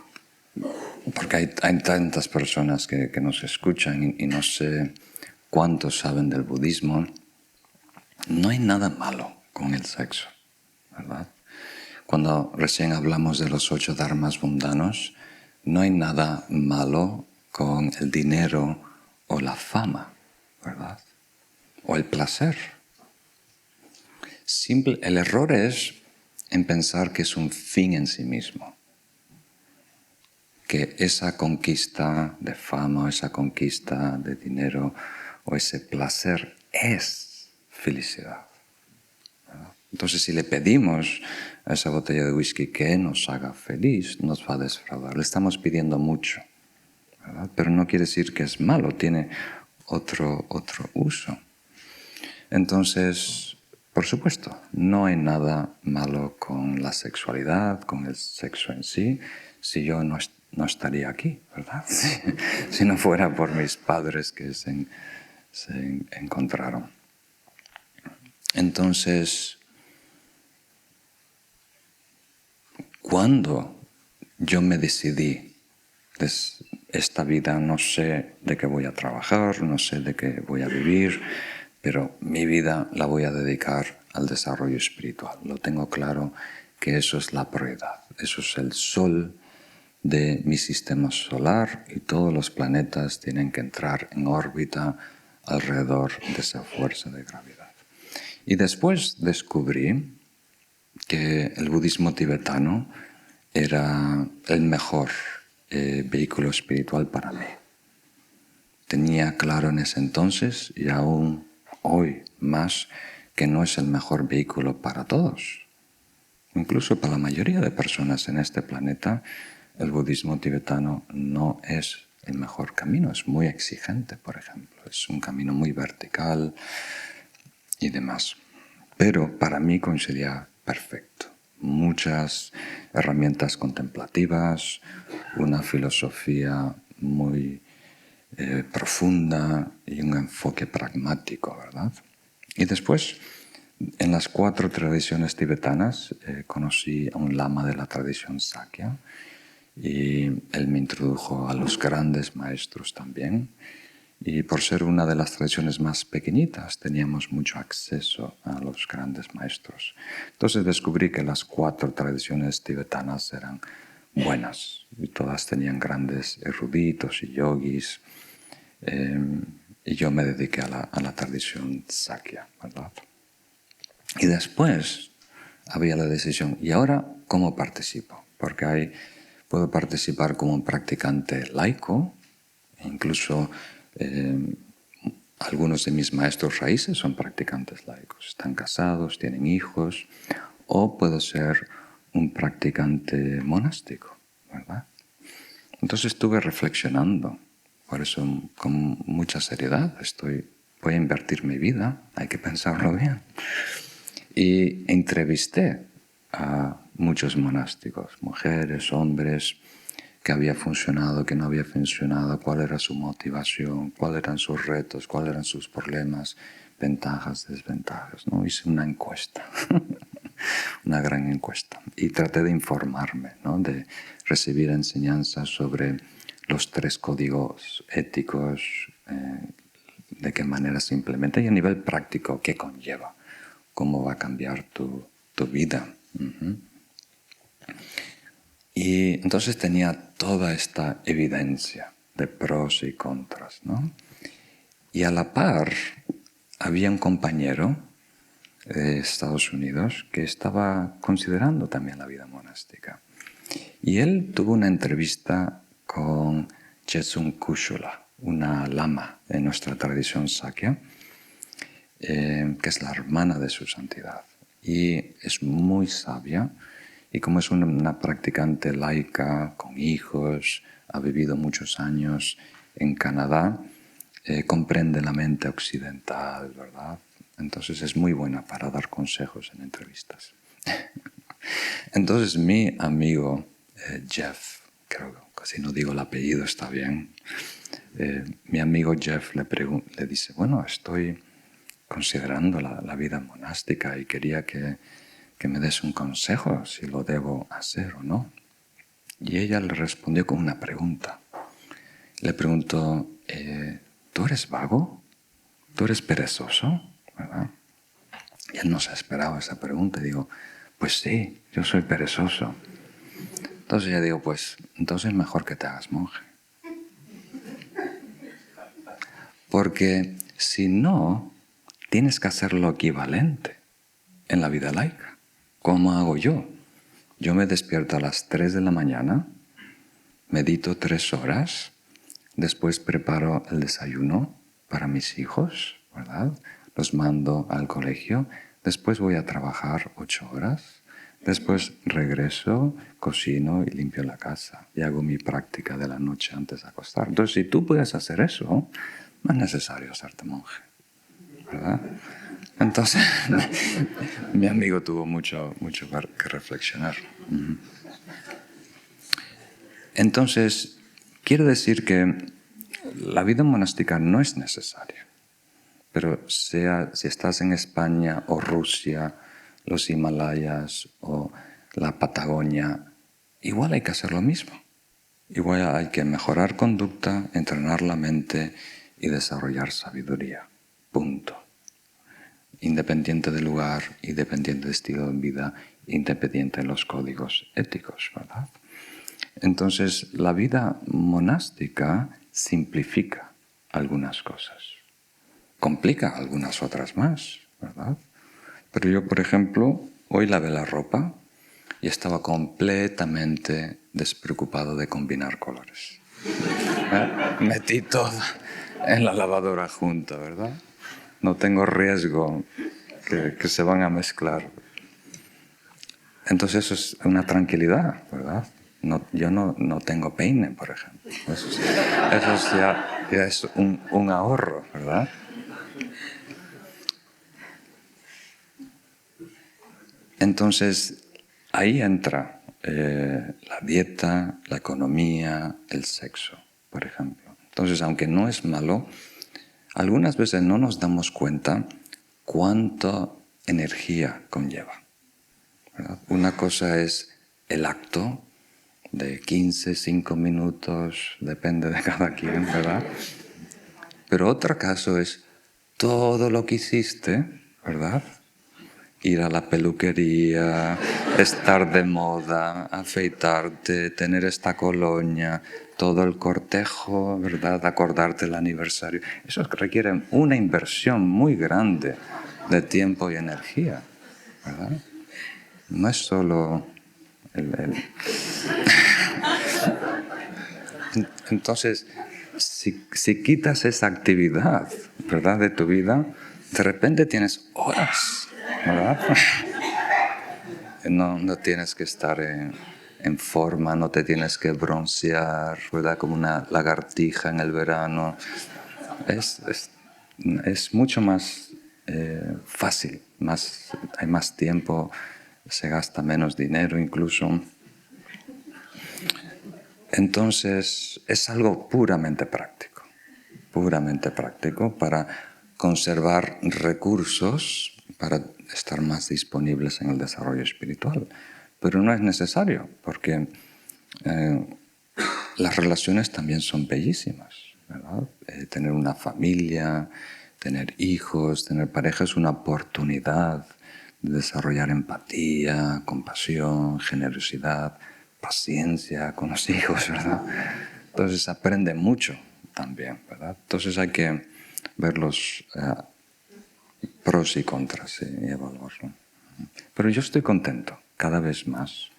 porque hay tantas personas que nos escuchan y no sé cuántos saben del budismo, no hay nada malo con el sexo, ¿verdad? Cuando recién hablamos de los 8 dharmas mundanos, no hay nada malo con el dinero o la fama, ¿verdad? O el placer. El error es en pensar que es un fin en sí mismo, que esa conquista de fama, esa conquista de dinero o ese placer es felicidad. Entonces, si le pedimos a esa botella de whisky que nos haga feliz, nos va a defraudar. Le estamos pidiendo mucho, ¿verdad? Pero no quiere decir que es malo, tiene otro uso. Entonces, por supuesto, no hay nada malo con la sexualidad, con el sexo en sí. Si yo no estaría aquí, ¿verdad? Si no fuera por mis padres que se encontraron. Entonces, cuando yo me decidí, esta vida no sé de qué voy a trabajar, no sé de qué voy a vivir, pero mi vida la voy a dedicar al desarrollo espiritual. Lo tengo claro que eso es la prioridad, eso es el sol de mi sistema solar y todos los planetas tienen que entrar en órbita alrededor de esa fuerza de gravedad. Y después descubrí que el budismo tibetano era el mejor vehículo espiritual para mí. Tenía claro en ese entonces y aún hoy más que no es el mejor vehículo para todos. Incluso para la mayoría de personas en este planeta, el budismo tibetano no es el mejor camino. Es muy exigente, por ejemplo. Es un camino muy vertical y demás. Pero para mí coincidía perfecto. Muchas herramientas contemplativas, una filosofía muy profunda y un enfoque pragmático, ¿verdad? Y después, en las 4 tradiciones tibetanas, conocí a un lama de la tradición Sakya y él me introdujo a los grandes maestros también. Y por ser una de las tradiciones más pequeñitas, teníamos mucho acceso a los grandes maestros. Entonces descubrí que las 4 tradiciones tibetanas eran buenas y todas tenían grandes eruditos y yogis. Y yo me dediqué a la tradición Sakya, ¿verdad? Y después había la decisión, ¿y ahora cómo participo? Porque puedo participar como un practicante laico, incluso algunos de mis maestros raíces son practicantes laicos, están casados, tienen hijos, o puedo ser un practicante monástico, ¿verdad? Entonces estuve reflexionando, por eso con mucha seriedad voy a invertir mi vida, hay que pensarlo bien. Y entrevisté a muchos monásticos, mujeres, hombres, qué había funcionado, qué no había funcionado, cuál era su motivación, cuáles eran sus retos, cuáles eran sus problemas, ventajas, desventajas, ¿no? Hice una encuesta, una gran encuesta, y traté de informarme, ¿no? De recibir enseñanzas sobre los 3 códigos éticos, de qué manera se implementa y a nivel práctico, qué conlleva, cómo va a cambiar tu vida. Y entonces tenía toda esta evidencia de pros y contras, ¿no? Y a la par había un compañero de Estados Unidos que estaba considerando también la vida monástica. Y él tuvo una entrevista con Jetsun Kushula, una lama en nuestra tradición Sakya, que es la hermana de su santidad. Y es muy sabia. Y como es una practicante laica, con hijos, ha vivido muchos años en Canadá, comprende la mente occidental, ¿verdad? Entonces es muy buena para dar consejos en entrevistas. Entonces mi amigo Jeff, creo que si no digo el apellido está bien, mi amigo Jeff le dice, bueno, estoy considerando la vida monástica y quería que me des un consejo si lo debo hacer o no. Y ella le respondió con una pregunta. Le preguntó, ¿tú eres vago? ¿Tú eres perezoso? ¿Verdad? Y él no se esperaba esa pregunta. Y digo, pues sí, yo soy perezoso. Entonces ella digo, pues entonces mejor que te hagas monje. Porque si no, tienes que hacer lo equivalente en la vida laica. ¿Cómo hago yo? Yo me despierto a las 3 de la mañana, medito 3 horas, después preparo el desayuno para mis hijos, ¿verdad? Los mando al colegio, después voy a trabajar 8 horas, después regreso, cocino y limpio la casa y hago mi práctica de la noche antes de acostar. Entonces, si tú puedes hacer eso, no es necesario hacerte monje, ¿verdad? Entonces, mi amigo tuvo mucho que reflexionar. Entonces, quiero decir que la vida monástica no es necesaria, pero si estás en España o Rusia, los Himalayas o la Patagonia, igual hay que hacer lo mismo. Igual hay que mejorar conducta, entrenar la mente y desarrollar sabiduría. Punto. Independiente del lugar, independiente del estilo de vida, independiente de los códigos éticos, ¿verdad? Entonces, la vida monástica simplifica algunas cosas, complica algunas otras más, ¿verdad? Pero yo, por ejemplo, hoy lavé la ropa y estaba completamente despreocupado de combinar colores. Metí todo en la lavadora junta, ¿verdad? No tengo riesgo que se van a mezclar. Entonces eso es una tranquilidad, ¿verdad? Yo no tengo peine, por ejemplo. Eso ya es un ahorro, ¿verdad? Entonces ahí entra la dieta, la economía, el sexo. por ejemplo. Entonces, aunque no es malo, algunas veces no nos damos cuenta cuánta energía conlleva, ¿verdad? Una cosa es el acto de 15, 5 minutos, depende de cada quien, ¿verdad? Pero otro caso es todo lo que hiciste, ¿verdad? Ir a la peluquería, estar de moda, afeitarte, tener esta colonia, todo el cortejo, ¿verdad? Acordarte el aniversario. Eso requiere una inversión muy grande de tiempo y energía, ¿verdad? No es solo Entonces, si quitas esa actividad, ¿verdad?, de tu vida, de repente tienes horas, ¿verdad? No tienes que estar en forma, no te tienes que broncear, ¿verdad?, como una lagartija en el verano. Es mucho más fácil, hay más tiempo, se gasta menos dinero incluso. Entonces, es algo puramente práctico para conservar recursos, para estar más disponibles en el desarrollo espiritual. Pero no es necesario, porque las relaciones también son bellísimas, ¿verdad? Tener una familia, tener hijos, tener pareja es una oportunidad de desarrollar empatía, compasión, generosidad, paciencia con los hijos, ¿verdad? Entonces aprende mucho también, ¿verdad? Entonces hay que ver los pros y contras y evaluarlo. Pero yo estoy contento cada vez más.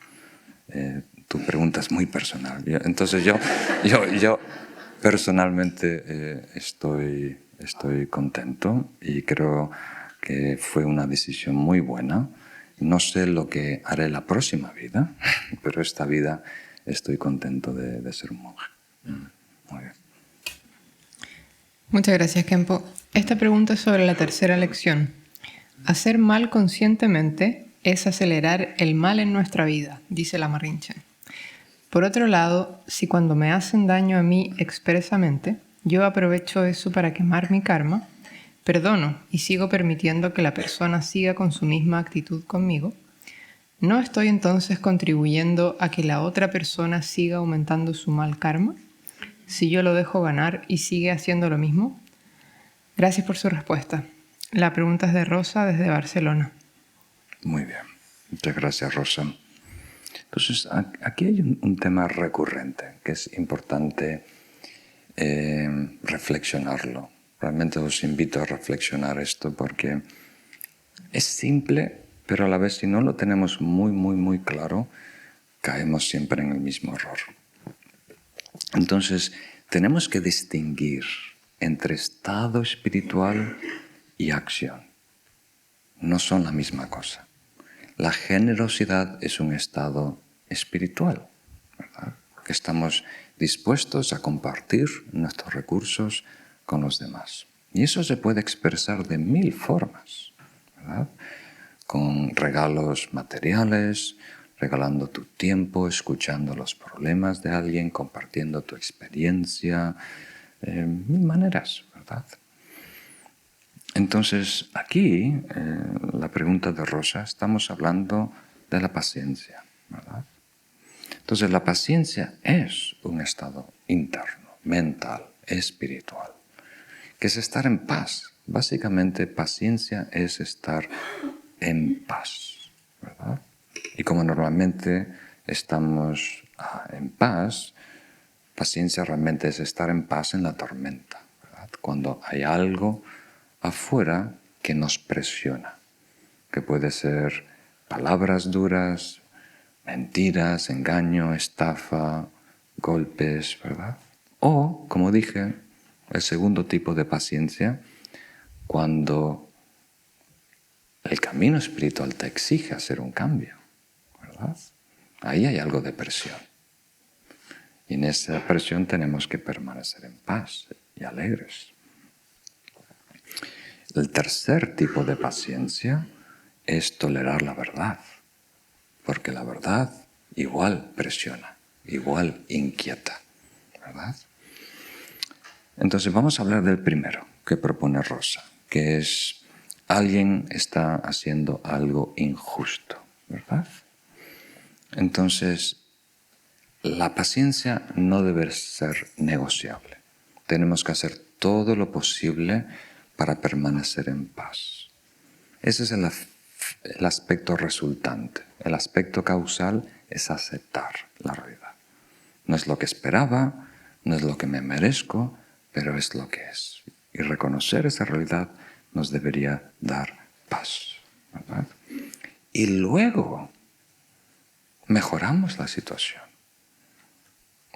Tu pregunta es muy personal. Entonces yo personalmente estoy contento y creo que fue una decisión muy buena. No sé lo que haré la próxima vida, pero esta vida estoy contento de ser un monje. Muy bien. Muchas gracias, Khenpo. Esta pregunta es sobre la tercera lección. Hacer mal conscientemente es acelerar el mal en nuestra vida, dice Lama Rinchen. Por otro lado, si cuando me hacen daño a mí expresamente, yo aprovecho eso para quemar mi karma, perdono y sigo permitiendo que la persona siga con su misma actitud conmigo, ¿no estoy entonces contribuyendo a que la otra persona siga aumentando su mal karma? Si yo lo dejo ganar y sigue haciendo lo mismo. Gracias por su respuesta. La pregunta es de Rosa desde Barcelona. Muy bien. Muchas gracias, Rosa. Entonces, aquí hay un tema recurrente que es importante reflexionarlo. Realmente os invito a reflexionar esto porque es simple, pero a la vez si no lo tenemos muy claro, caemos siempre en el mismo error. Entonces, tenemos que distinguir entre estado espiritual y acción. No son la misma cosa. La generosidad es un estado espiritual, ¿verdad? Que estamos dispuestos a compartir nuestros recursos con los demás. Y eso se puede expresar de 1000 formas, ¿verdad? Con regalos materiales, regalando tu tiempo, escuchando los problemas de alguien, compartiendo tu experiencia, 1000 maneras, ¿verdad? Entonces, aquí, la pregunta de Rosa, estamos hablando de la paciencia, ¿verdad? Entonces, la paciencia es un estado interno, mental, espiritual, que es estar en paz. Básicamente, paciencia es estar en paz, ¿verdad? Y como normalmente estamos en paz, paciencia realmente es estar en paz en la tormenta, ¿verdad? Cuando hay algo afuera que nos presiona, que puede ser palabras duras, mentiras, engaño, estafa, golpes, ¿verdad? O, como dije, el segundo tipo de paciencia, cuando el camino espiritual te exige hacer un cambio, ¿verdad? Ahí hay algo de presión. Y en esa presión tenemos que permanecer en paz y alegres. El tercer tipo de paciencia es tolerar la verdad, porque la verdad igual presiona, igual inquieta, ¿verdad? Entonces vamos a hablar del primero que propone Rosa, que es alguien está haciendo algo injusto, ¿verdad? Entonces, la paciencia no debe ser negociable. Tenemos que hacer todo lo posible para permanecer en paz. Ese es el aspecto resultante. El aspecto causal es aceptar la realidad. No es lo que esperaba, no es lo que me merezco, pero es lo que es. Y reconocer esa realidad nos debería dar paz, ¿verdad? Y luego mejoramos la situación.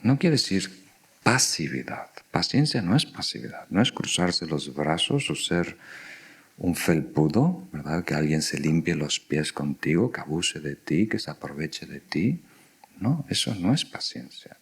No quiere decir pasividad. Paciencia no es pasividad, no es cruzarse los brazos o ser un felpudo, ¿verdad? Que alguien se limpie los pies contigo, que abuse de ti, que se aproveche de ti. No, eso no es paciencia.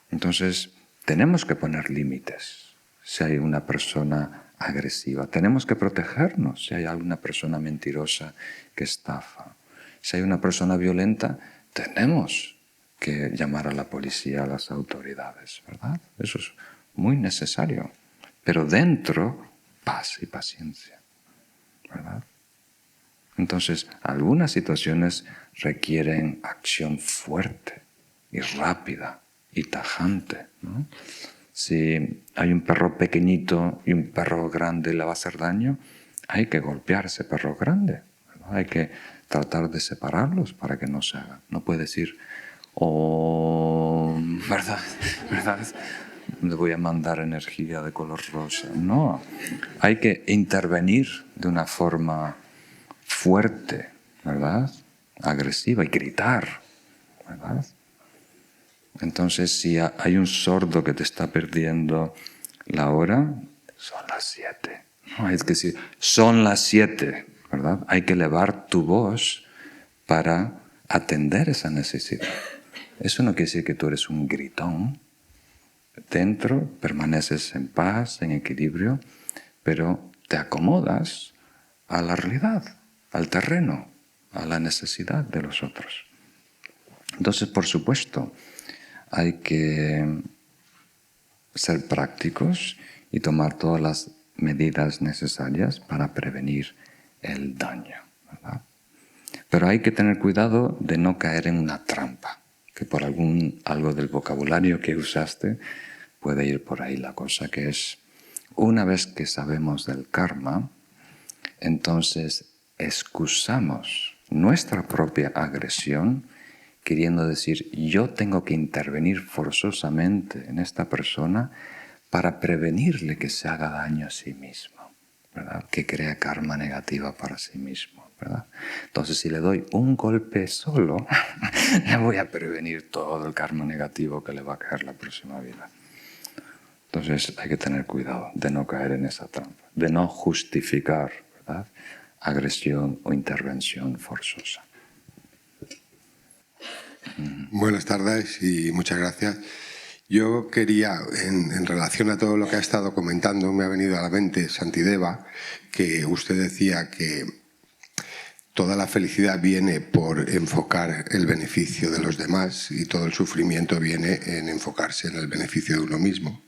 Entonces, tenemos que poner límites si hay una persona agresiva. Tenemos que protegernos si hay alguna persona mentirosa que estafa. Si hay una persona violenta, tenemos que llamar a la policía, a las autoridades, ¿verdad? Eso es muy necesario. Pero dentro, paz y paciencia, ¿verdad? Entonces, algunas situaciones requieren acción fuerte y rápida y tajante, ¿no? Si hay un perro pequeñito y un perro grande le va a hacer daño, hay que golpear a ese perro grande, ¿verdad? Hay que tratar de separarlos para que no se haga. No puede decir, oh, ¿verdad? ¿verdad? Le voy a mandar energía de color rosa. No, hay que intervenir de una forma fuerte, ¿verdad? Agresiva y gritar, ¿verdad? Entonces, si hay un sordo que te está perdiendo la hora, son las 7. No, es que decir, son las 7, ¿verdad? Hay que elevar tu voz para atender esa necesidad. Eso no quiere decir que tú eres un gritón. Dentro permaneces en paz, en equilibrio, pero te acomodas a la realidad, al terreno, a la necesidad de los otros. Entonces, por supuesto, hay que ser prácticos y tomar todas las medidas necesarias para prevenir el daño, ¿verdad? Pero hay que tener cuidado de no caer en una trampa, que por algo del vocabulario que usaste puede ir por ahí la cosa, que es, una vez que sabemos del karma, entonces excusamos nuestra propia agresión, queriendo decir, yo tengo que intervenir forzosamente en esta persona para prevenirle que se haga daño a sí mismo, ¿verdad? Que crea karma negativa para sí mismo, ¿verdad? Entonces, si le doy un golpe solo, le voy a prevenir todo el karma negativo que le va a caer la próxima vida. Entonces, hay que tener cuidado de no caer en esa trampa, de no justificar, ¿verdad?, agresión o intervención forzosa. Buenas tardes y muchas gracias. Yo quería, en relación a todo lo que ha estado comentando, me ha venido a la mente Santideva, que usted decía que toda la felicidad viene por enfocar el beneficio de los demás y todo el sufrimiento viene en enfocarse en el beneficio de uno mismo.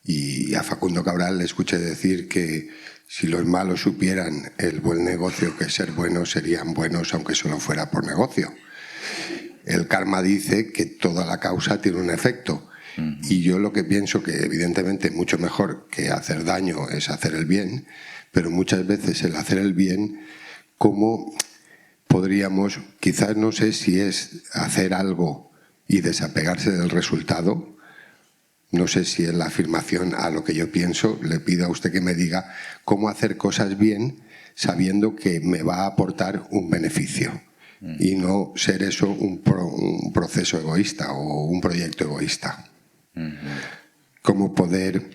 Y a Facundo Cabral le escuché decir que si los malos supieran el buen negocio que es ser buenos, serían buenos aunque solo fuera por negocio. El karma dice que toda la causa tiene un efecto. Y yo lo que pienso que evidentemente mucho mejor que hacer daño es hacer el bien, pero muchas veces el hacer el bien, ¿cómo podríamos, quizás no sé si es hacer algo y desapegarse del resultado? No sé si es la afirmación a lo que yo pienso. Le pido a usted que me diga cómo hacer cosas bien sabiendo que me va a aportar un beneficio y no ser eso un proceso egoísta o un proyecto egoísta. Cómo poder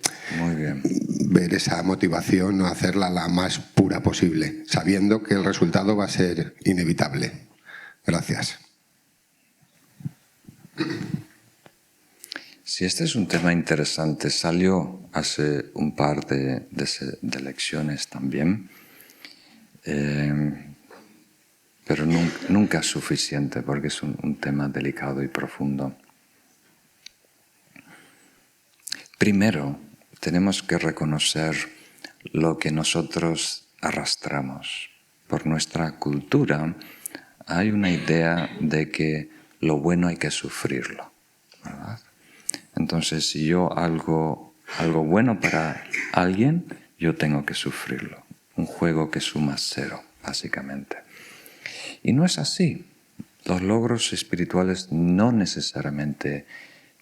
ver esa motivación o hacerla la más pura posible, sabiendo que el resultado va a ser inevitable. Gracias. Sí, este es un tema interesante. Salió hace un par de lecciones también, pero nunca es suficiente porque es un tema delicado y profundo. primero tenemos que reconocer lo que nosotros arrastramos. Por nuestra cultura hay una idea de que lo bueno hay que sufrirlo, ¿verdad? Entonces, si yo hago algo bueno para alguien, yo tengo que sufrirlo. Un juego que suma 0, básicamente. Y no es así. Los logros espirituales no necesariamente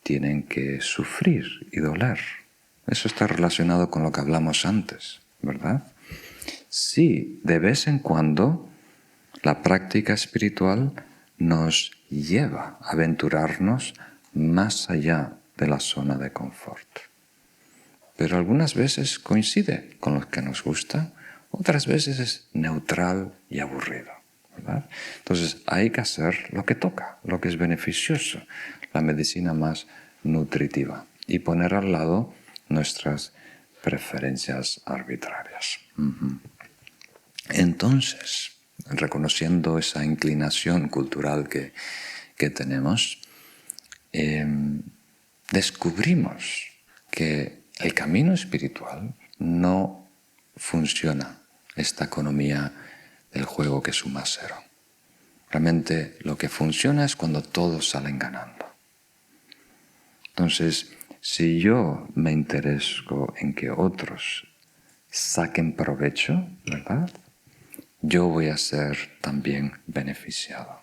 tienen que sufrir y doler. Eso está relacionado con lo que hablamos antes, ¿verdad? Sí, de vez en cuando la práctica espiritual nos lleva a aventurarnos más allá de la zona de confort. Pero algunas veces coincide con lo que nos gusta, otras veces es neutral y aburrido, ¿verdad? Entonces hay que hacer lo que toca, lo que es beneficioso, la medicina más nutritiva, y poner al lado nuestras preferencias arbitrarias. Entonces, reconociendo esa inclinación cultural que tenemos, descubrimos que el camino espiritual no funciona esta economía del juego que suma 0. Realmente lo que funciona es cuando todos salen ganando. Entonces, si yo me intereso en que otros saquen provecho, ¿verdad?, yo voy a ser también beneficiado.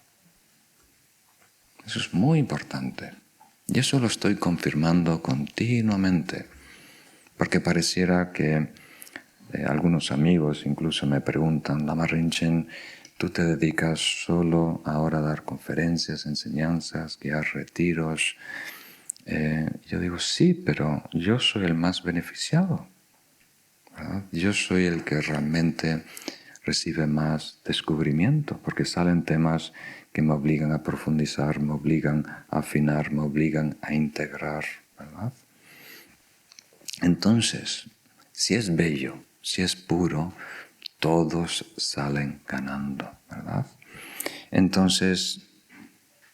Eso es muy importante. Y eso lo estoy confirmando continuamente, porque pareciera que algunos amigos incluso me preguntan: Lama Rinchen, ¿tú te dedicas solo ahora a dar conferencias, enseñanzas, guiar retiros? Yo digo, sí, pero yo soy el más beneficiado, ¿verdad? Yo soy el que realmente recibe más descubrimiento, porque salen temas que me obligan a profundizar, me obligan a afinar, me obligan a integrar, ¿verdad? Entonces, si es bello, si es puro, todos salen ganando, ¿verdad? Entonces,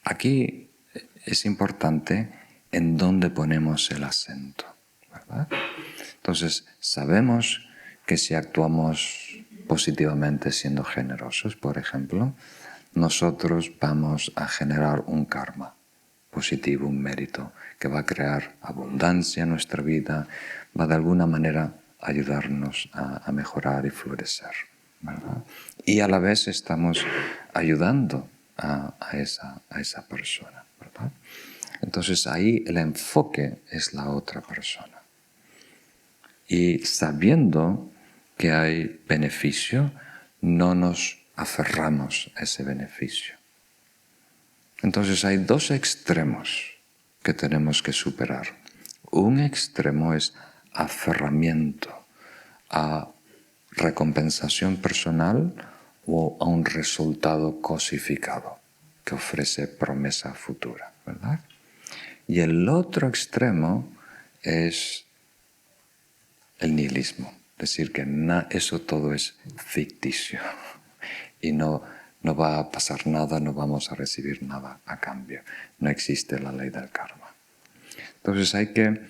aquí es importante en dónde ponemos el acento, ¿verdad? Entonces, sabemos que si actuamos positivamente siendo generosos, por ejemplo, nosotros vamos a generar un karma positivo, un mérito que va a crear abundancia en nuestra vida, va de alguna manera a ayudarnos a mejorar y florecer, ¿verdad? Y a la vez estamos ayudando a esa persona, ¿verdad? Entonces ahí el enfoque es la otra persona. Y sabiendo que hay beneficio, no nos aferramos a ese beneficio. Entonces hay 2 extremos que tenemos que superar. Un extremo es aferramiento a recompensación personal o a un resultado cosificado que ofrece promesa futura, ¿verdad? Y el otro extremo es el nihilismo, decir que eso todo es ficticio y no va a pasar nada, no vamos a recibir nada a cambio. No existe la ley del karma. Entonces hay que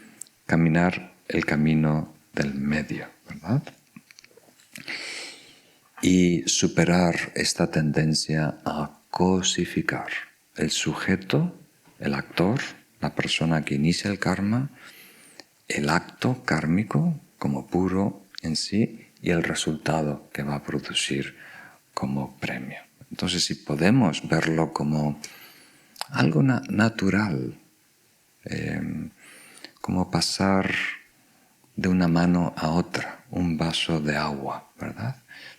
caminar el camino del medio, ¿verdad? Y superar esta tendencia a cosificar el sujeto, el actor, la persona que inicia el karma, el acto kármico como puro en sí y el resultado que va a producir como premio. Entonces, si podemos verlo como algo natural, como pasar de una mano a otra, un vaso de agua, ¿verdad?,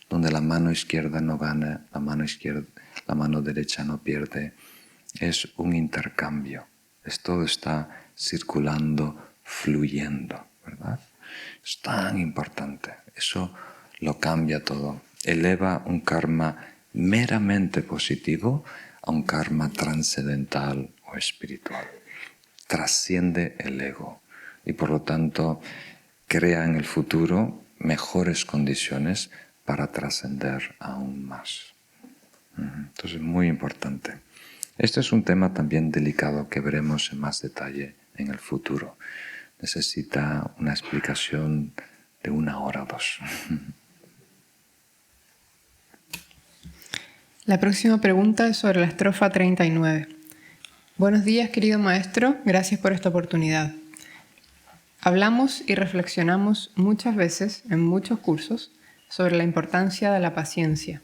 donde la mano izquierda no gana, la mano derecha no pierde. Es un intercambio. Todo está circulando, fluyendo, ¿verdad? Es tan importante. Eso lo cambia todo. Eleva un karma meramente positivo a un karma trascendental o espiritual. Trasciende el ego y por lo tanto crea en el futuro mejores condiciones para trascender aún más. Entonces, muy importante. Este es un tema también delicado que veremos en más detalle en el futuro, necesita una explicación de 1 hora o 2. La próxima pregunta es sobre la estrofa 39. Buenos días, querido maestro. Gracias por esta oportunidad. Hablamos y reflexionamos muchas veces en muchos cursos sobre la importancia de la paciencia.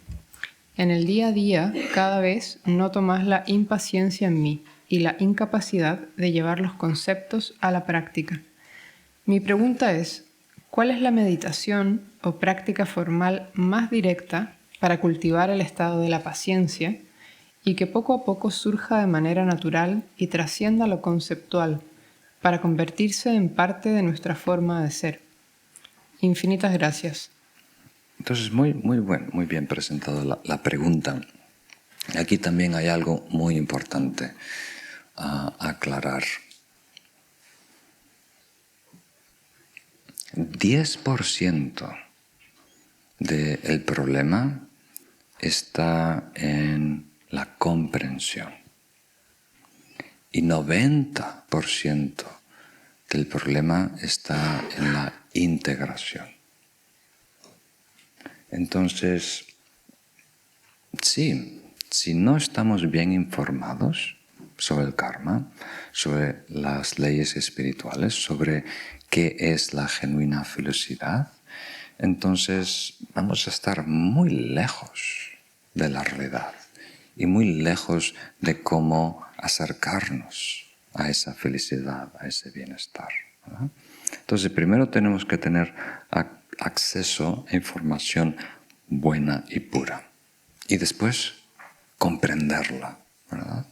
En el día a día, cada vez noto más la impaciencia en mí y la incapacidad de llevar los conceptos a la práctica. Mi pregunta es, ¿cuál es la meditación o práctica formal más directa para cultivar el estado de la paciencia y que poco a poco surja de manera natural y trascienda lo conceptual para convertirse en parte de nuestra forma de ser? Infinitas gracias. Entonces, muy bien presentada la pregunta. Aquí también hay algo muy importante a aclarar. 10% del problema está en la comprensión y 90% del problema está en la integración. Entonces, sí, si no estamos bien informados sobre el karma, sobre las leyes espirituales, sobre qué es la genuina felicidad, entonces vamos a estar muy lejos de la realidad y muy lejos de cómo acercarnos a esa felicidad, a ese bienestar, ¿verdad? Entonces, primero tenemos que tener acceso a información buena y pura. Y después, comprenderla, ¿verdad?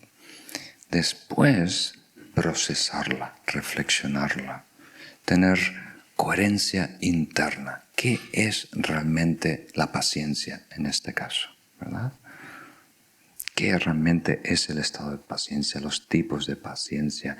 Después, procesarla, reflexionarla, tener coherencia interna. ¿Qué es realmente la paciencia en este caso, verdad? ¿Qué realmente es el estado de paciencia, los tipos de paciencia?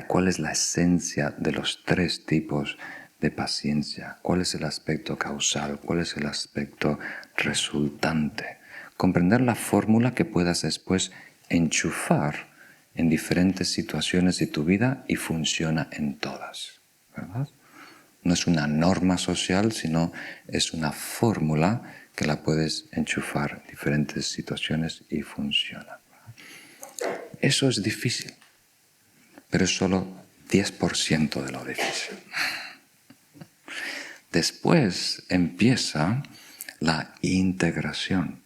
¿Cuál es la esencia de los 3 tipos de paciencia? ¿Cuál es el aspecto causal? ¿Cuál es el aspecto resultante? Comprender la fórmula que puedas después enchufar en diferentes situaciones de tu vida y funciona en todas, ¿verdad? No es una norma social, sino es una fórmula que la puedes enchufar en diferentes situaciones y funciona. Eso es difícil, pero es solo 10% de lo difícil. Después empieza la integración.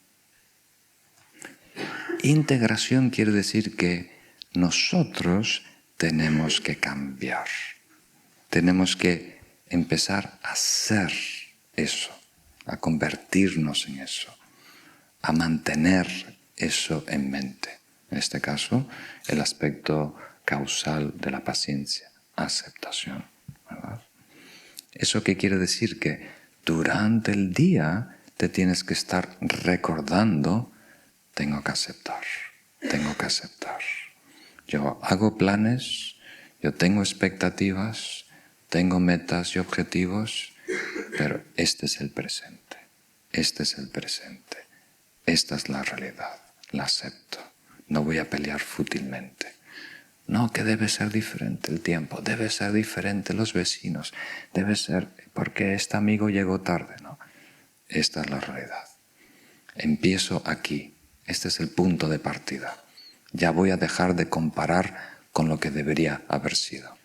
Integración quiere decir que nosotros tenemos que cambiar. Tenemos que empezar a ser eso, a convertirnos en eso, a mantener eso en mente. En este caso, el aspecto causal de la paciencia, aceptación, ¿verdad? ¿Eso qué quiere decir? Que durante el día te tienes que estar recordando, tengo que aceptar, tengo que aceptar. Yo hago planes, yo tengo expectativas, tengo metas y objetivos, pero este es el presente, este es el presente, esta es la realidad, la acepto, no voy a pelear fútilmente. No, que debe ser diferente el tiempo, debe ser diferente los vecinos, debe ser porque este amigo llegó tarde, ¿no? Esta es la realidad. Empiezo aquí, este es el punto de partida. Ya voy a dejar de comparar con lo que debería haber sido.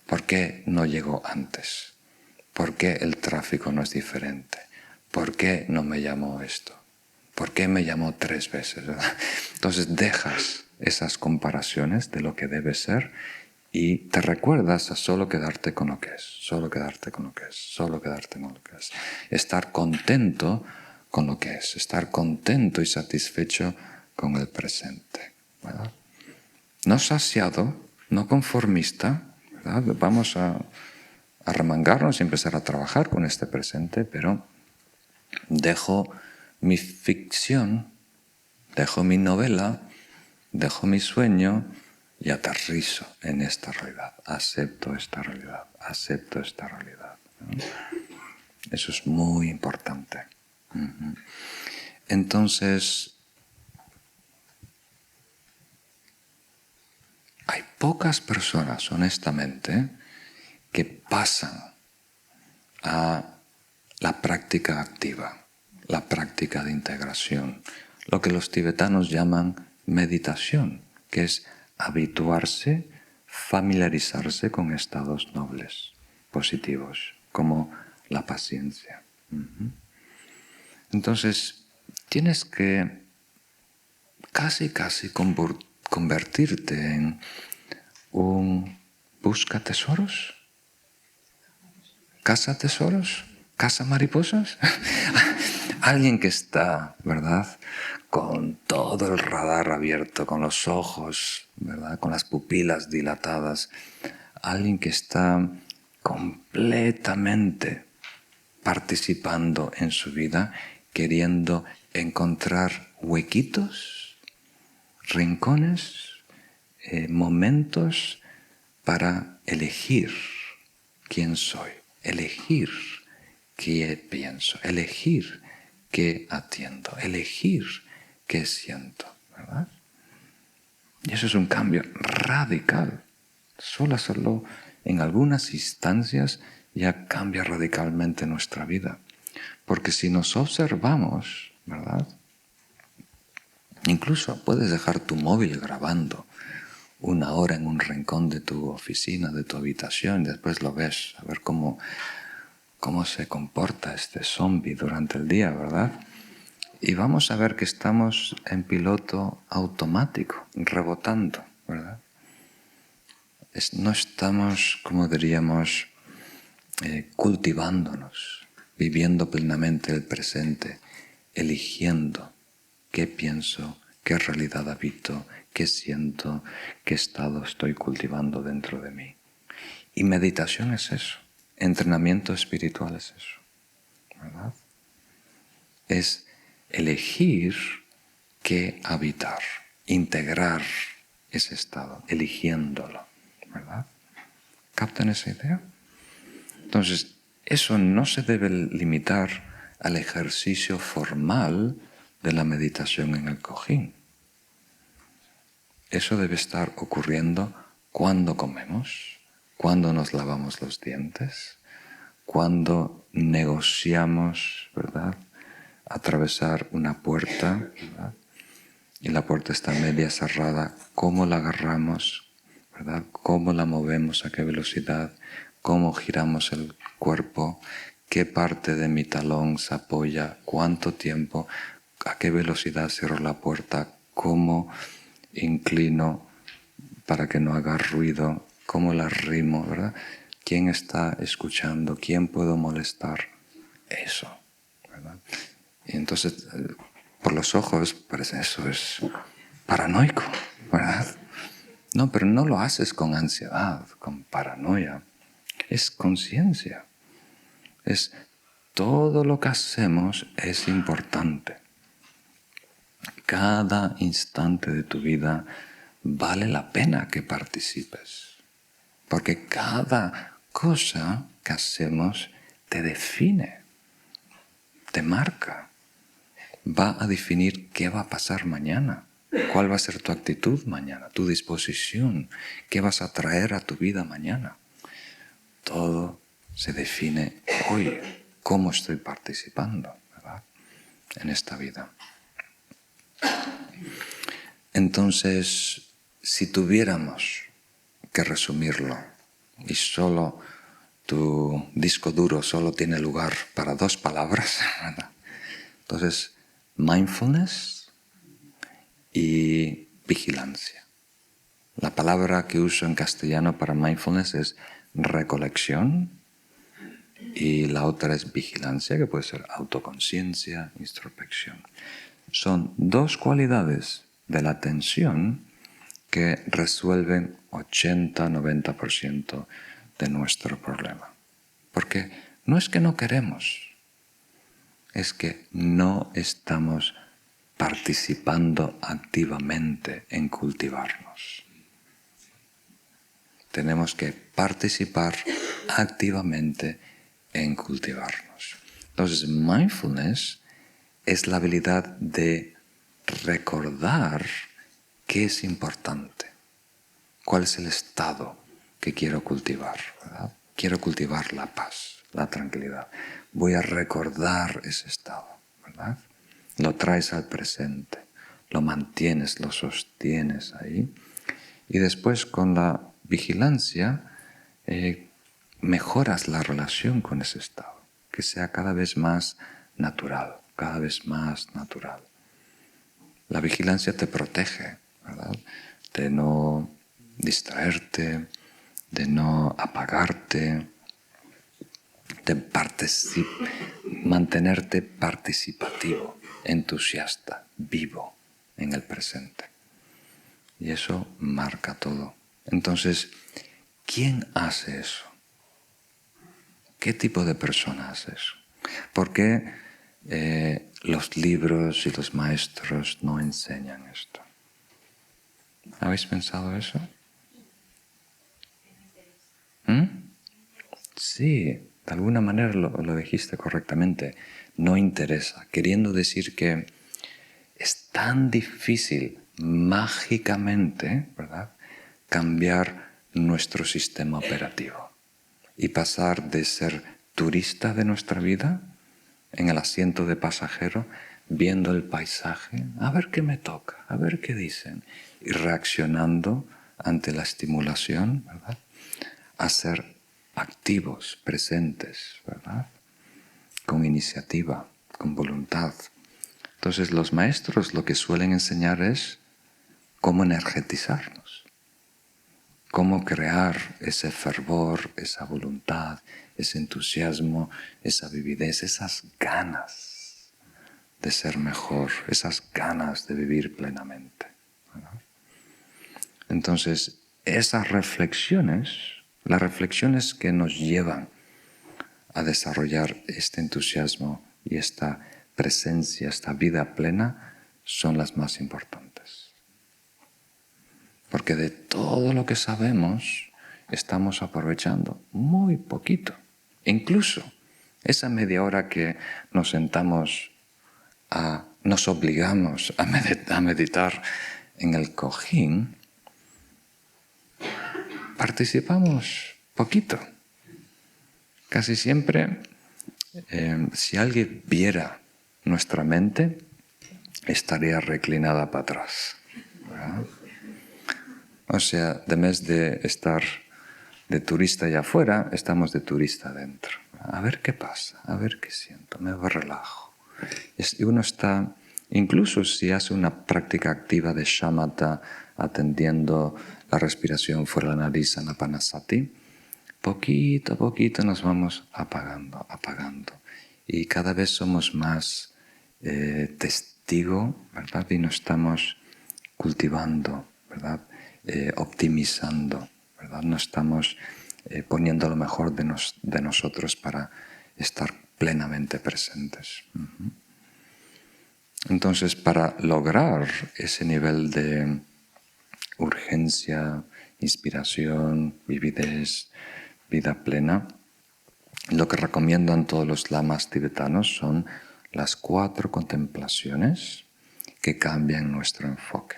¿Por qué no llegó antes? ¿Por qué el tráfico no es diferente? ¿Por qué no me llamó esto? ¿Por qué me llamó 3 veces? ¿Verdad? Entonces dejas esas comparaciones de lo que debe ser y te recuerdas a solo quedarte con lo que es, solo quedarte con lo que es, solo quedarte con lo que es. Estar contento con lo que es, estar contento y satisfecho con el presente, ¿verdad? No saciado, no conformista, ¿verdad? Vamos a remangarnos y empezar a trabajar con este presente, pero dejo mi ficción, dejo mi novela, dejo mi sueño y aterrizo en esta realidad. Acepto esta realidad, acepto esta realidad, ¿no? Eso es muy importante. Entonces, hay pocas personas, honestamente, que pasan a la práctica activa, la práctica de integración, lo que los tibetanos llaman meditación, que es habituarse, familiarizarse con estados nobles, positivos, como la paciencia. Entonces, tienes que casi convertirte en un busca tesoros, caza tesoros, caza mariposas. Alguien que está, ¿verdad?, con todo el radar abierto, con los ojos, ¿verdad?, con las pupilas dilatadas. Alguien que está completamente participando en su vida, queriendo encontrar huequitos, rincones, momentos para elegir quién soy, elegir qué pienso, elegir qué atiendo, elegir qué siento, ¿verdad? Y eso es un cambio radical. Solo en algunas instancias ya cambia radicalmente nuestra vida. Porque si nos observamos, ¿verdad? Incluso puedes dejar tu móvil grabando 1 hora en un rincón de tu oficina, de tu habitación, y después lo ves, a ver cómo se comporta este zombie durante el día, ¿verdad? Y vamos a ver que estamos en piloto automático, rebotando, ¿verdad? No estamos, como diríamos, cultivándonos, viviendo plenamente el presente, eligiendo qué pienso, qué realidad habito, qué siento, qué estado estoy cultivando dentro de mí. Y meditación es eso, entrenamiento espiritual es eso, ¿verdad? Es elegir qué habitar, integrar ese estado, eligiéndolo, ¿verdad? ¿Captan esa idea? Entonces, eso no se debe limitar al ejercicio formal de la meditación en el cojín. Eso debe estar ocurriendo cuando comemos, cuando nos lavamos los dientes, cuando negociamos, ¿verdad?, atravesar una puerta, ¿verdad?, y la puerta está media cerrada, cómo la agarramos, ¿verdad?, cómo la movemos, a qué velocidad, cómo giramos el cuerpo, qué parte de mi talón se apoya, cuánto tiempo, a qué velocidad cierro la puerta, cómo inclino para que no haga ruido, cómo la arrimo, ¿verdad? ¿Quién está escuchando? ¿Quién puedo molestar? Eso, ¿verdad? Y entonces, por los ojos, parece eso es paranoico, ¿verdad? No, pero no lo haces con ansiedad, con paranoia. Es conciencia. Es todo lo que hacemos es importante. Cada instante de tu vida vale la pena que participes. Porque cada cosa que hacemos te define, te marca. Va a definir qué va a pasar mañana, cuál va a ser tu actitud mañana, tu disposición, qué vas a traer a tu vida mañana. Todo se define hoy, cómo estoy participando, ¿verdad?, en esta vida. Entonces, si tuviéramos que resumirlo y solo tu disco duro solo tiene lugar para 2 palabras, ¿verdad?, entonces, mindfulness y vigilancia. La palabra que uso en castellano para mindfulness es recolección y la otra es vigilancia, que puede ser autoconciencia, introspección. Son 2 cualidades de la atención que resuelven 80-90% de nuestro problema. Porque no es que no queremos, es que no estamos participando activamente en cultivarnos. Tenemos que participar activamente en cultivarnos. Entonces, mindfulness es la habilidad de recordar qué es importante, cuál es el estado que quiero cultivar, ¿verdad? quiero cultivar la paz, la tranquilidad. Voy a recordar ese estado, ¿verdad? Lo traes al presente, lo mantienes, lo sostienes ahí. Y después con la vigilancia mejoras la relación con ese estado, que sea cada vez más natural, cada vez más natural. La vigilancia te protege, ¿verdad? De no distraerte, de no apagarte, de mantenerte participativo, entusiasta, vivo en el presente. Y eso marca todo. Entonces, ¿quién hace eso? ¿Qué tipo de persona hace eso? ¿Por qué los libros y los maestros no enseñan esto? ¿Habéis pensado eso? Sí, de alguna manera lo dijiste correctamente. No interesa, queriendo decir que es tan difícil mágicamente, ¿verdad?, cambiar nuestro sistema operativo y pasar de ser turista de nuestra vida en el asiento de pasajero, viendo el paisaje, a ver qué me toca, a ver qué dicen, y reaccionando ante la estimulación, ¿verdad?, a ser activos, presentes, ¿verdad?, con iniciativa, con voluntad. Entonces los maestros lo que suelen enseñar es cómo energetizarnos, cómo crear ese fervor, esa voluntad, ese entusiasmo, esa vividez, esas ganas de ser mejor, esas ganas de vivir plenamente, ¿verdad? Entonces, esas reflexiones, las reflexiones que nos llevan a desarrollar este entusiasmo y esta presencia, esta vida plena, son las más importantes. Porque de todo lo que sabemos, estamos aprovechando muy poquito. Incluso esa media hora que nos sentamos, nos obligamos a meditar en el cojín, participamos poquito. Casi siempre, si alguien viera nuestra mente, estaría reclinada para atrás, ¿verdad? O sea, en vez de estar de turista allá afuera, estamos de turista adentro. A ver qué pasa, a ver qué siento, me relajo. Y uno está, incluso si hace una práctica activa de shamatha, atendiendo la respiración fuera de la nariz, anapanasati, poquito a poquito nos vamos apagando, apagando. Y cada vez somos más testigo, ¿verdad? Y nos estamos cultivando, ¿verdad? Optimizando, ¿verdad? No estamos poniendo lo mejor de nosotros para estar plenamente presentes. Entonces, para lograr ese nivel de urgencia, inspiración, vividez, vida plena, lo que recomiendan todos los lamas tibetanos son las 4 contemplaciones que cambian nuestro enfoque.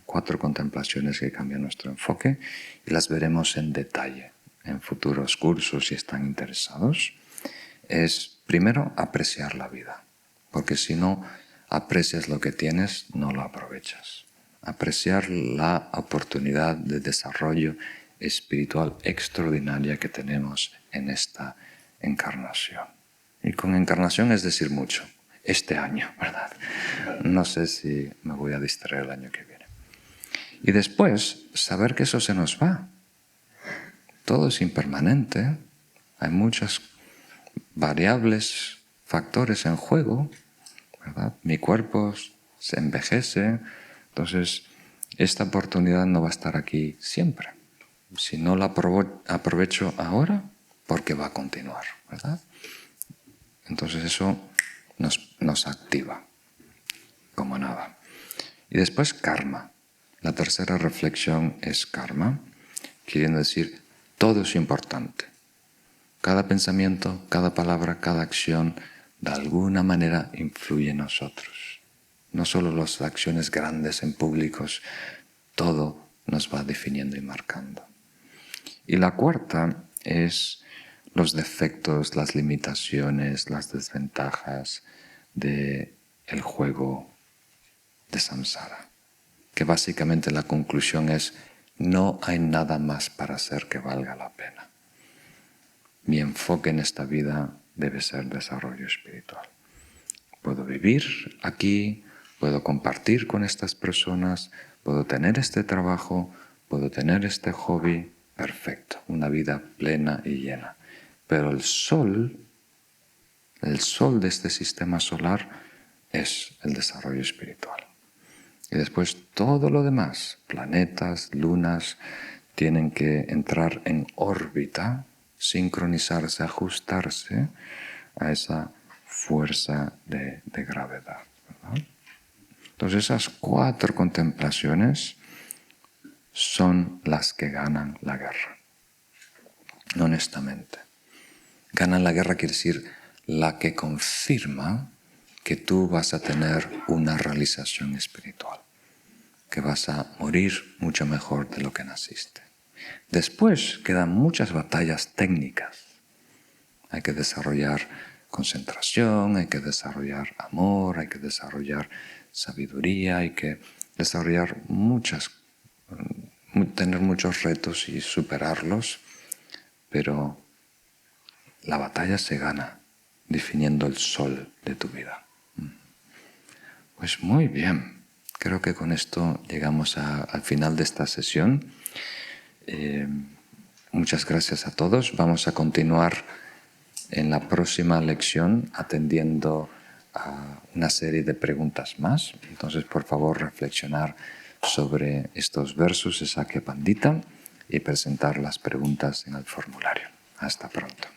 4 contemplaciones que cambian nuestro enfoque y las veremos en detalle en futuros cursos si están interesados. Es primero apreciar la vida, porque si no aprecias lo que tienes, no lo aprovechas. Apreciar la oportunidad de desarrollo espiritual extraordinaria que tenemos en esta encarnación. Y con encarnación es decir mucho. Este año, ¿verdad? No sé si me voy a distraer el año que viene. Y después, saber que eso se nos va. Todo es impermanente. Hay muchas variables, factores en juego, ¿verdad? Mi cuerpo se envejece. Entonces, esta oportunidad no va a estar aquí siempre. Si no la aprovecho ahora, porque va a continuar, ¿verdad? Entonces eso nos activa, como nada. Y después karma. La tercera reflexión es karma, queriendo decir, todo es importante. Cada pensamiento, cada palabra, cada acción, de alguna manera influye en nosotros. No solo las acciones grandes en públicos, todo nos va definiendo y marcando. Y la cuarta es los defectos, las limitaciones, las desventajas del juego de samsara. Que básicamente la conclusión es: no hay nada más para hacer que valga la pena. Mi enfoque en esta vida debe ser desarrollo espiritual. Puedo vivir aquí, puedo compartir con estas personas, puedo tener este trabajo, puedo tener este hobby, perfecto, una vida plena y llena. Pero el sol de este sistema solar es el desarrollo espiritual. Y después todo lo demás, planetas, lunas, tienen que entrar en órbita, sincronizarse, ajustarse a esa fuerza de gravedad, ¿verdad? Entonces esas 4 contemplaciones son las que ganan la guerra, honestamente. Ganan la guerra quiere decir la que confirma que tú vas a tener una realización espiritual, que vas a morir mucho mejor de lo que naciste. Después quedan muchas batallas técnicas. Hay que desarrollar concentración, hay que desarrollar amor, hay que desarrollar sabiduría, hay que desarrollar tener muchos retos y superarlos, pero la batalla se gana definiendo el sol de tu vida. Pues muy bien, creo que con esto llegamos al final de esta sesión. Muchas gracias a todos. Vamos a continuar en la próxima lección atendiendo a una serie de preguntas más. Entonces, por favor, reflexionar sobre estos versos de Sakya Pandita y presentar las preguntas en el formulario. Hasta pronto.